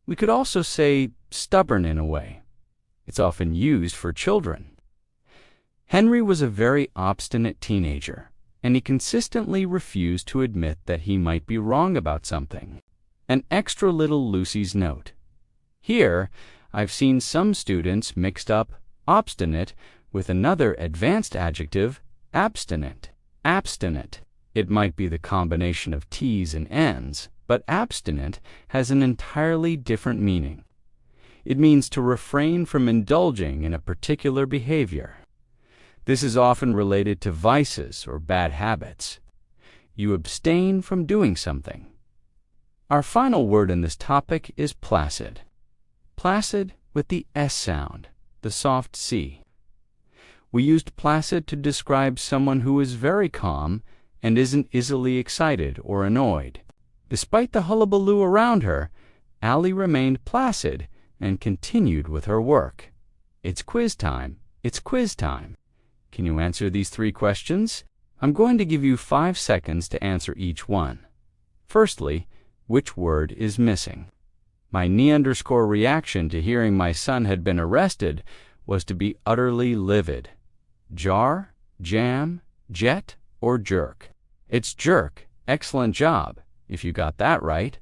We could also say stubborn in a way. It's often used for children. Henry was a very obstinate teenager, and he consistently refused to admit that he might be wrong about something. An extra little Lucy's note. Here, I've seen some students mixed up obstinate with another advanced adjective, abstinent. Abstinent. It might be the combination of T's and N's, but abstinent has an entirely different meaning. It means to refrain from indulging in a particular behavior. This is often related to vices or bad habits. You abstain from doing something. Our final word in this topic is placid. Placid with the S sound, the soft C. We used placid to describe someone who is very calm and isn't easily excited or annoyed. Despite the hullabaloo around her, Allie remained placid and continued with her work. It's quiz time. It's quiz time. Can you answer these three questions? I'm going to give you 5 seconds to answer each one. Firstly, which word is missing? My knee_reaction to hearing my son had been arrested was to be utterly livid. Jar, jam, jet, or jerk? It's jerk. Excellent job, if you got that right.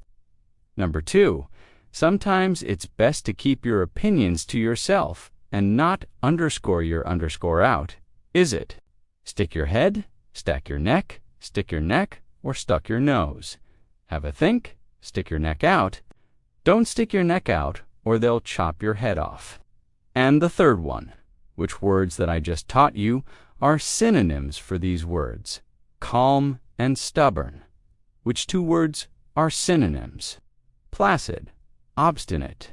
Number 2, sometimes it's best to keep your opinions to yourself and not underscore your underscore out. Is it? Stick your head, stack your neck, stick your neck, or stuck your nose? Have a think, stick your neck out. Don't stick your neck out, or they'll chop your head off. And the third one, which words that I just taught you are synonyms for these words, calm and stubborn. Which 2 words are synonyms? Placid, obstinate.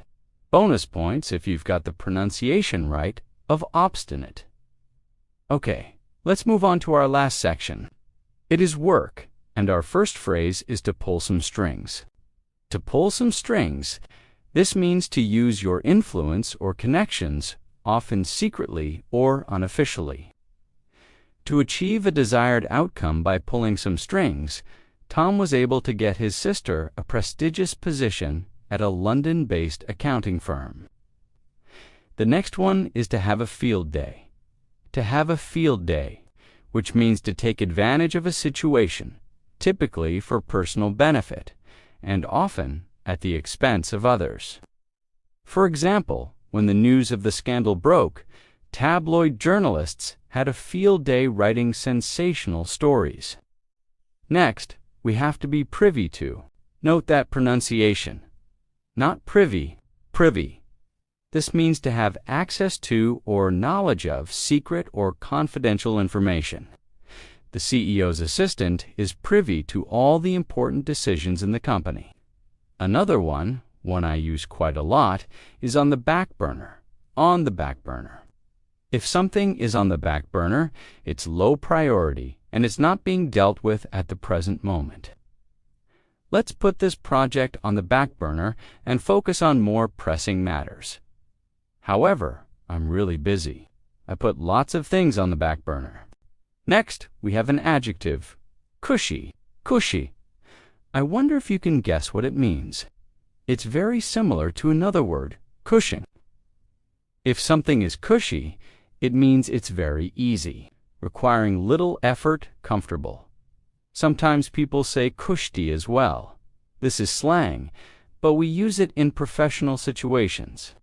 Bonus points if you've got the pronunciation right of obstinate. Okay, let's move on to our last section. It is work, and our first phrase is to pull some strings. To pull some strings, this means to use your influence or connections, often secretly or unofficially. To achieve a desired outcome by pulling some strings, Tom was able to get his sister a prestigious position at a London-based accounting firm. The next one is to have a field day. To have a field day, which means to take advantage of a situation, typically for personal benefit, and often at the expense of others. For example, when the news of the scandal broke, tabloid journalists had a field day writing sensational stories. Next, we have to be privy to. Note that pronunciation. Not privy, privy. This means to have access to or knowledge of secret or confidential information. The CEO's assistant is privy to all the important decisions in the company. Another one I use quite a lot, is on the back burner. On the back burner. If something is on the back burner, it's low priority and it's not being dealt with at the present moment. Let's put this project on the back burner and focus on more pressing matters. However, I'm really busy. I put lots of things on the back burner. Next, we have an adjective, cushy, cushy. I wonder if you can guess what it means. It's very similar to another word, cushion. If something is cushy, it means it's very easy, requiring little effort, comfortable. Sometimes people say cushy as well. This is slang, but we use it in professional situations.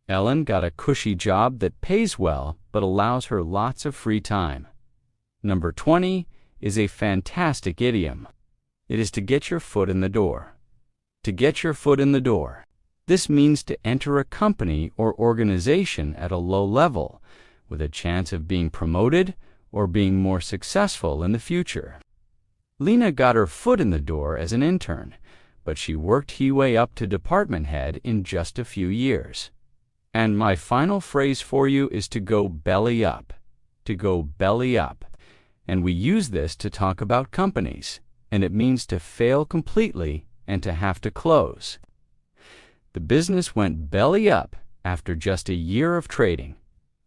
Ellen got a cushy job that pays well but allows her lots of free time. Number 20 is a fantastic idiom. It is to get your foot in the door. To get your foot in the door. This means to enter a company or organization at a low level with a chance of being promoted or being more successful in the future. Lena got her foot in the door as an intern, but she worked her way up to department head in just a few years. And my final phrase for you is to go belly up. To go belly up. And we use this to talk about companies, and it means to fail completely and to have to close. The business went belly up after just a year of trading.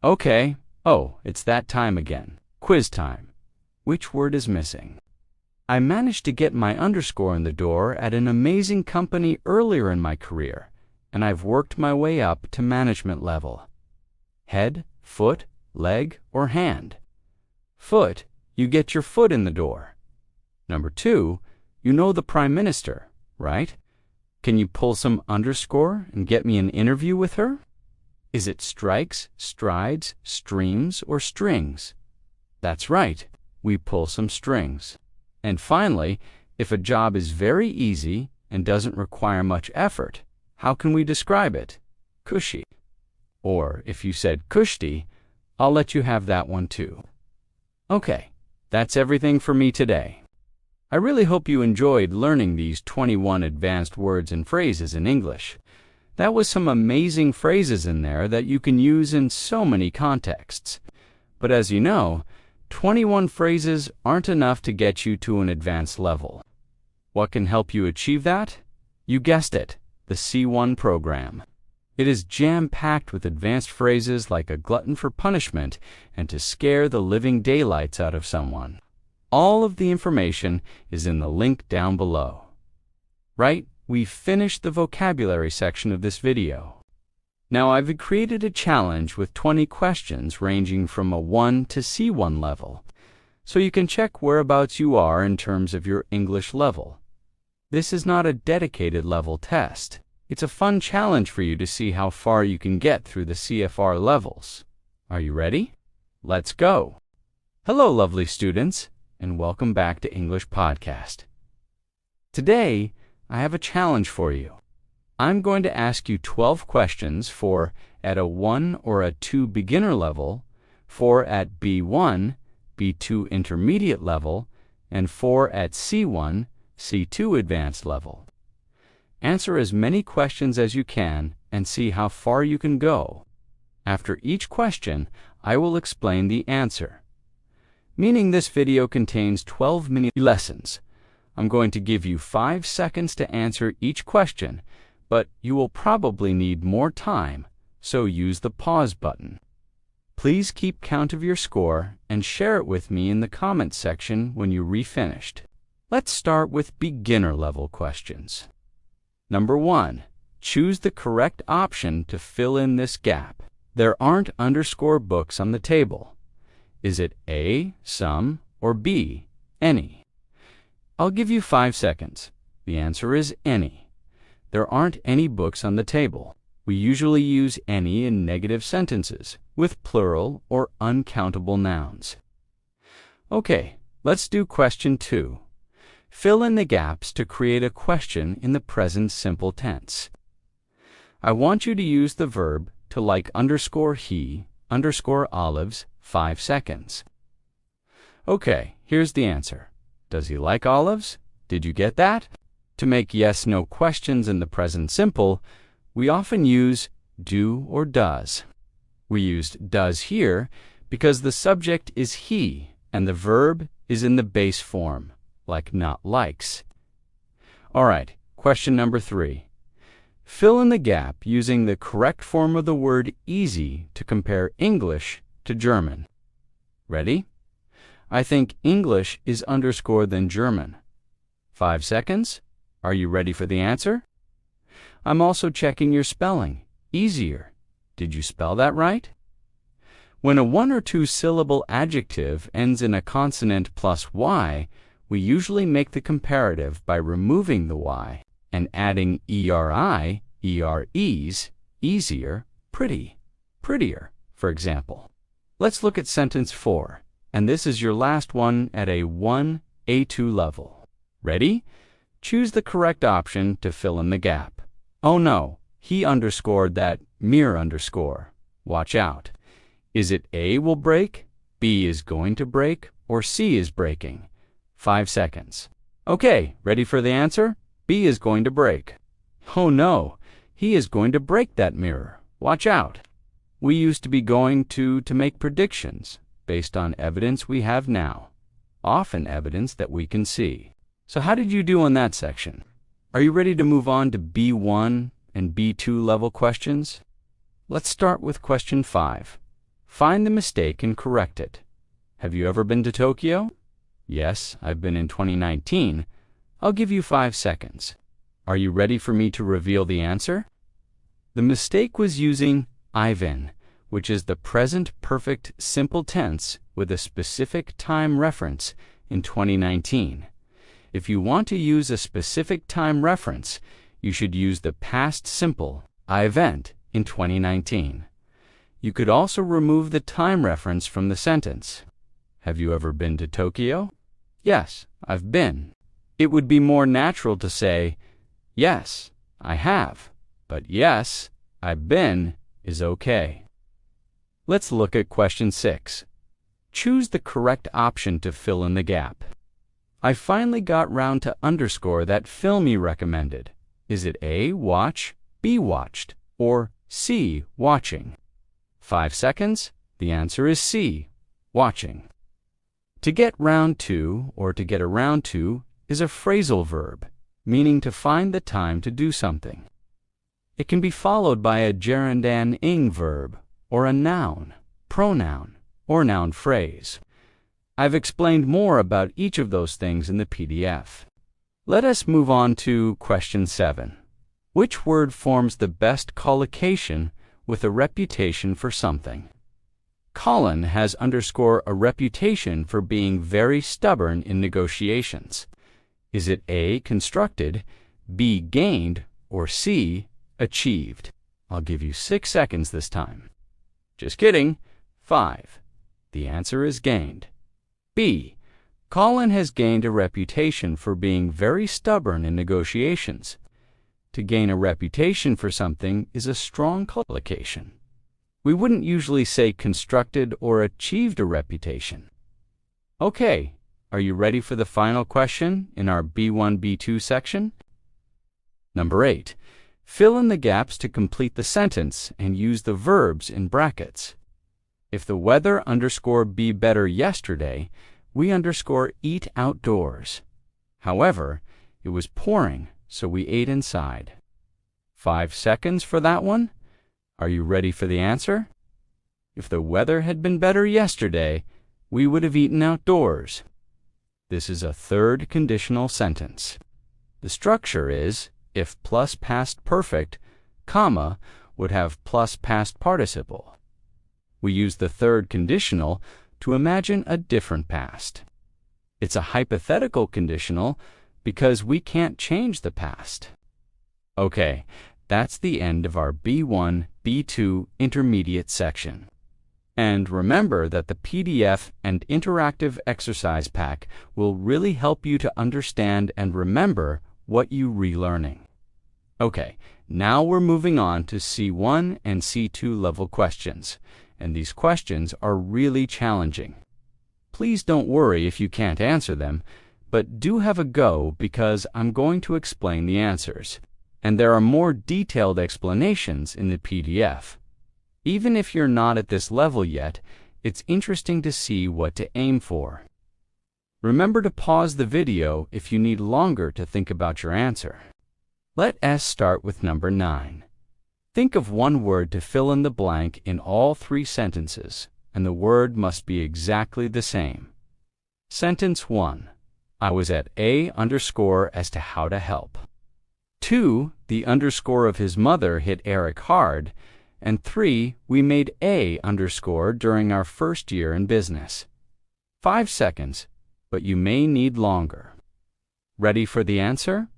Okay, it's that time again. Quiz time. Which word is missing? I managed to get my underscore in the door at an amazing company earlier in my career, and I've worked my way up to management level. Head, foot, leg, or hand? Foot, you get your foot in the door. Number 2, you know the Prime Minister, right? Can you pull some underscore and get me an interview with her? Is it strikes, strides, streams, or strings? That's right, we pull some strings. And finally, if a job is very easy and doesn't require much effort, how can we describe it? Cushy. Or if you said cushy, I'll let you have that one too. Okay, that's everything for me today. I really hope you enjoyed learning these 21 advanced words and phrases in English. That was some amazing phrases in there that you can use in so many contexts. But as you know, 21 phrases aren't enough to get you to an advanced level. What can help you achieve that? You guessed it, the C1 program. It is jam-packed with advanced phrases like a glutton for punishment and to scare the living daylights out of someone. All of the information is in the link down below. Right, we've finished the vocabulary section of this video. Now I've created a challenge with 20 questions ranging from a 1 to C1 level, so you can check whereabouts you are in terms of your English level. This is not a dedicated level test. It's a fun challenge for you to see how far you can get through the CFR levels. Are you ready? Let's go! Hello, lovely students, and welcome back to English Podcast. Today, I have a challenge for you. I'm going to ask you 12 questions for at a 1 or a 2 beginner level, 4 at B1, B2 intermediate level, and 4 at C1, C2 advanced level. Answer as many questions as you can and see how far you can go. After each question, I will explain the answer. Meaning this video contains 12 mini lessons. I'm going to give you 5 seconds to answer each question, but you will probably need more time, so use the pause button. Please keep count of your score and share it with me in the comments section when you re-finished. Let's start with beginner-level questions. Number 1. Choose the correct option to fill in this gap. There aren't underscore books on the table. Is it A, some, or B, any? I'll give you 5 seconds. The answer is any. There aren't any books on the table. We usually use any in negative sentences with plural or uncountable nouns. Okay, let's do question 2. Fill in the gaps to create a question in the present simple tense. I want you to use the verb to like underscore he underscore olives 5 seconds. Okay, here's the answer. Does he like olives? Did you get that? To make yes/no questions in the present simple, we often use do or does. We used does here because the subject is he and the verb is in the base form, like not likes. All right, question number 3. Fill in the gap using the correct form of the word easy to compare English to German. Ready? I think English is underscore than German. 5 seconds. Are you ready for the answer? I'm also checking your spelling. Easier. Did you spell that right? When a 1 or 2 syllable adjective ends in a consonant plus y, we usually make the comparative by removing the y and adding eri, eres, easier, pretty, prettier, for example. Let's look at sentence 4, and this is your last one at a 1 A2 level. Ready? Choose the correct option to fill in the gap. Oh no, he underscored that mere underscore. Watch out. Is it A will break, B is going to break, or C is breaking? 5 seconds. Okay, ready for the answer? B is going to break. Oh no, he is going to break that mirror. Watch out. We used to be going to make predictions based on evidence we have now, often evidence that we can see. So how did you do on that section? Are you ready to move on to B1 and B2 level questions? Let's start with question 5. Find the mistake and correct it. Have you ever been to Tokyo? Yes, I've been in 2019. I'll give you 5 seconds. Are you ready for me to reveal the answer? The mistake was using Ivan, which is the present perfect simple tense with a specific time reference in 2019. If you want to use a specific time reference, you should use the past simple I went in 2019. You could also remove the time reference from the sentence. Have you ever been to Tokyo? Yes, I've been. It would be more natural to say, yes, I have, but yes, I've been is okay. Let's look at question 6. Choose the correct option to fill in the gap. I finally got round to underscore that film you recommended. Is it A, watch, B, watched, or C, watching? 5 seconds. The answer is C, watching. To get round to or to get around to is a phrasal verb, meaning to find the time to do something. It can be followed by a gerund-ing verb or a noun, pronoun, or noun phrase. I've explained more about each of those things in the PDF. Let us move on to question 7. Which word forms the best collocation with a reputation for something? Colin has underscore a reputation for being very stubborn in negotiations. Is it A, constructed, B, gained, or C, achieved? I'll give you 6 seconds this time. Just kidding. 5. The answer is gained. B. Colin has gained a reputation for being very stubborn in negotiations. To gain a reputation for something is a strong collocation. We wouldn't usually say constructed or achieved a reputation. Okay, are you ready for the final question in our B1, B2 section? Number 8. Fill in the gaps to complete the sentence and use the verbs in brackets. If the weather underscore be better yesterday, we underscore eat outdoors. However, it was pouring, so we ate inside. 5 seconds for that one. Are you ready for the answer? If the weather had been better yesterday, we would have eaten outdoors. This is a third conditional sentence. The structure is if plus past perfect, comma, would have plus past participle. We use the third conditional to imagine a different past. It's a hypothetical conditional because we can't change the past. Okay, that's the end of our B1, B2 intermediate section. And remember that the PDF and interactive exercise pack will really help you to understand and remember what you're relearning. Okay, now we're moving on to C1 and C2 level questions, and these questions are really challenging. Please don't worry if you can't answer them, but do have a go because I'm going to explain the answers, and there are more detailed explanations in the PDF. Even if you're not at this level yet, it's interesting to see what to aim for. Remember to pause the video if you need longer to think about your answer. Let S start with number 9. Think of one word to fill in the blank in all 3 sentences, and the word must be exactly the same. Sentence 1. I was at A underscore as to how to help. 2. The underscore of his mother hit Eric hard. And 3. We made A underscore during our first year in business. 5 seconds, but you may need longer. Ready for the answer?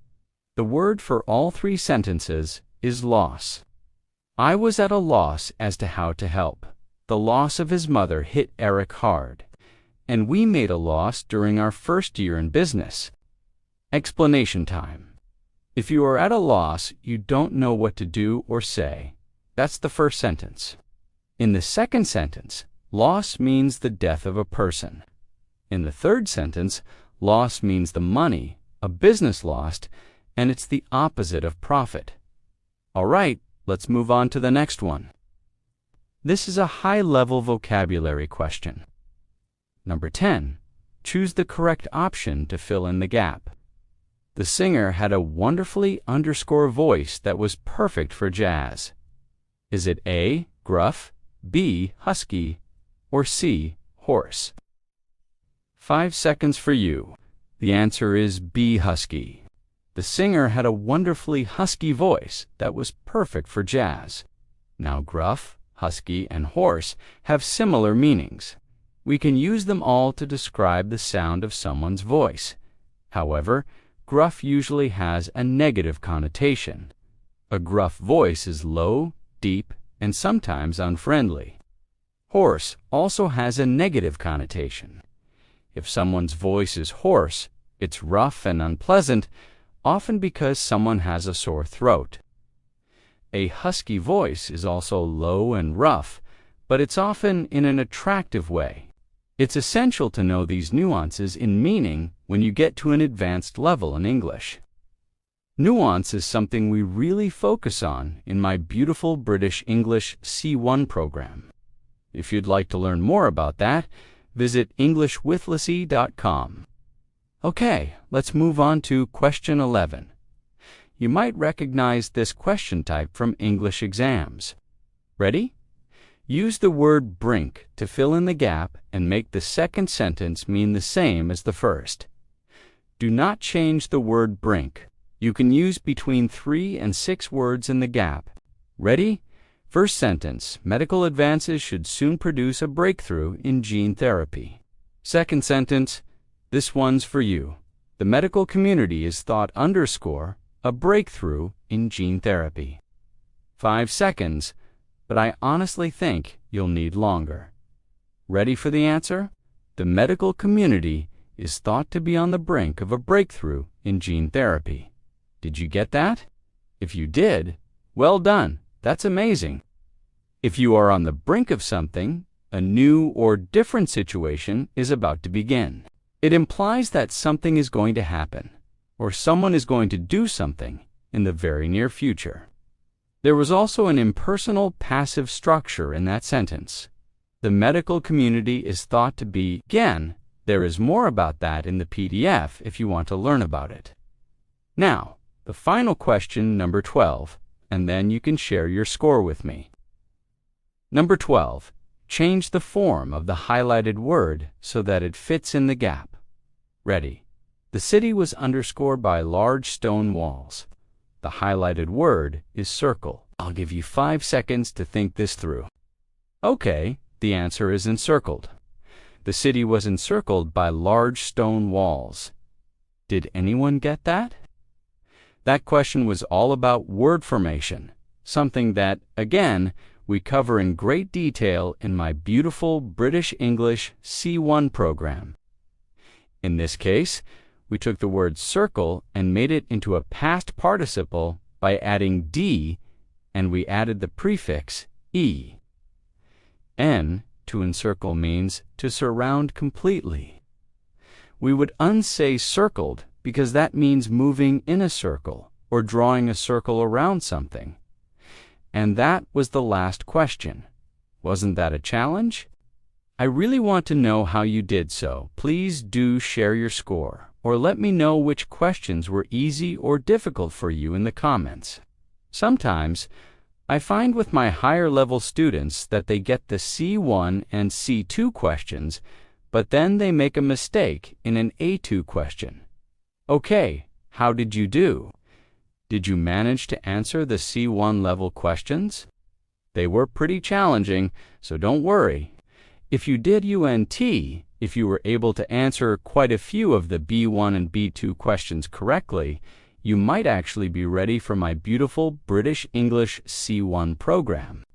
The word for all 3 sentences is loss. I was at a loss as to how to help. The loss of his mother hit Eric hard, and we made a loss during our first year in business. Explanation time. If you are at a loss, you don't know what to do or say. That's the first sentence. In the second sentence, loss means the death of a person. In the third sentence, loss means the money, a business lost, and it's the opposite of profit. All right, let's move on to the next one. This is a high-level vocabulary question. Number 10. Choose the correct option to fill in the gap. The singer had a wonderfully underscore voice that was perfect for jazz. Is it A, gruff, B, husky, or C, hoarse? 5 seconds for you. The answer is B, husky. The singer had a wonderfully husky voice that was perfect for jazz. Now gruff, husky, and hoarse have similar meanings. We can use them all to describe the sound of someone's voice. However, gruff usually has a negative connotation. A gruff voice is low, deep, and sometimes unfriendly. Hoarse also has a negative connotation. If someone's voice is hoarse, it's rough and unpleasant, often because someone has a sore throat. A husky voice is also low and rough, but it's often in an attractive way. It's essential to know these nuances in meaning when you get to an advanced level in English. Nuance is something we really focus on in my beautiful British English C1 program. If you'd like to learn more about that, visit EnglishWithLacy.com. Okay, let's move on to question 11. You might recognize this question type from English exams. Ready? Use the word brink to fill in the gap and make the second sentence mean the same as the first. Do not change the word brink. You can use between 3 and 6 words in the gap. Ready? First sentence, medical advances should soon produce a breakthrough in gene therapy. Second sentence, this one's for you. The medical community is thought underscore a breakthrough in gene therapy. 5 seconds, but I honestly think you'll need longer. Ready for the answer? The medical community is thought to be on the brink of a breakthrough in gene therapy. Did you get that? If you did, well done. That's amazing. If you are on the brink of something, a new or different situation is about to begin. It implies that something is going to happen, or someone is going to do something in the very near future. There was also an impersonal passive structure in that sentence. The medical community is thought to be, again, there is more about that in the PDF if you want to learn about it. Now, the final question, number 12, and then you can share your score with me. Number 12. Change the form of the highlighted word so that it fits in the gap. Ready. The city was underscored by large stone walls. The highlighted word is circle. I'll give you 5 seconds to think this through. Okay, the answer is encircled. The city was encircled by large stone walls. Did anyone get that? That question was all about word formation, something that, again, we cover in great detail in my beautiful British English C1 program. In this case, we took the word circle and made it into a past participle by adding D, and we added the prefix E. N, to encircle, means to surround completely. We would unsay circled because that means moving in a circle or drawing a circle around something. And that was the last question. Wasn't that a challenge? I really want to know how you did so. Please do share your score, or let me know which questions were easy or difficult for you in the comments. Sometimes, I find with my higher level students that they get the C1 and C2 questions, but then they make a mistake in an A2 question. Okay, how did you do? Did you manage to answer the C1 level questions? They were pretty challenging, so don't worry. If you did UNT, if you were able to answer quite a few of the B1 and B2 questions correctly, you might actually be ready for my beautiful British English C1 program.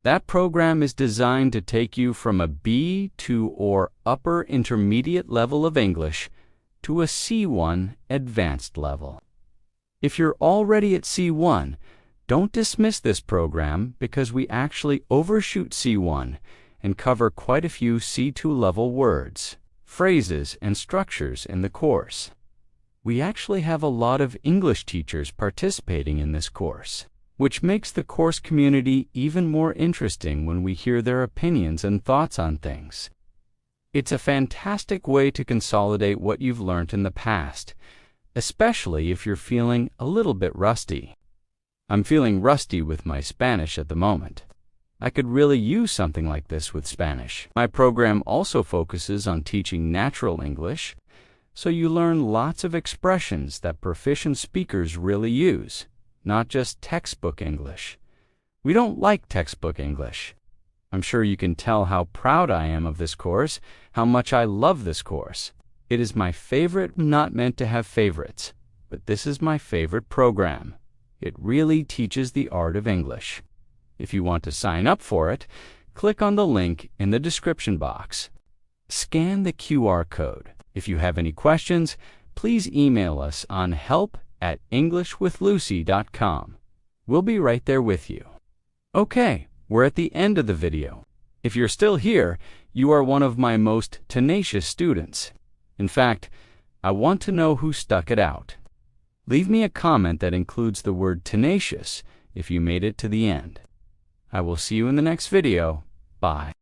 That program is designed to take you from a B2 or upper intermediate level of English to a C1 advanced level. If you're already at C1, don't dismiss this program because we actually overshoot C1 and cover quite a few C2 level words, phrases, and structures in the course. We actually have a lot of English teachers participating in this course, which makes the course community even more interesting when we hear their opinions and thoughts on things. It's a fantastic way to consolidate what you've learned in the past, especially if you're feeling a little bit rusty. I'm feeling rusty with my Spanish at the moment. I could really use something like this with Spanish. My program also focuses on teaching natural English, so you learn lots of expressions that proficient speakers really use, not just textbook English. We don't like textbook English. I'm sure you can tell how proud I am of this course, how much I love this course. It is my favorite, not meant to have favorites, but this is my favorite program. It really teaches the art of English. If you want to sign up for it, click on the link in the description box. Scan the QR code. If you have any questions, please email us on help@englishwithlucy.com. We'll be right there with you. Okay, we're at the end of the video. If you're still here, you are one of my most tenacious students. In fact, I want to know who stuck it out. Leave me a comment that includes the word tenacious if you made it to the end. I will see you in the next video. Bye.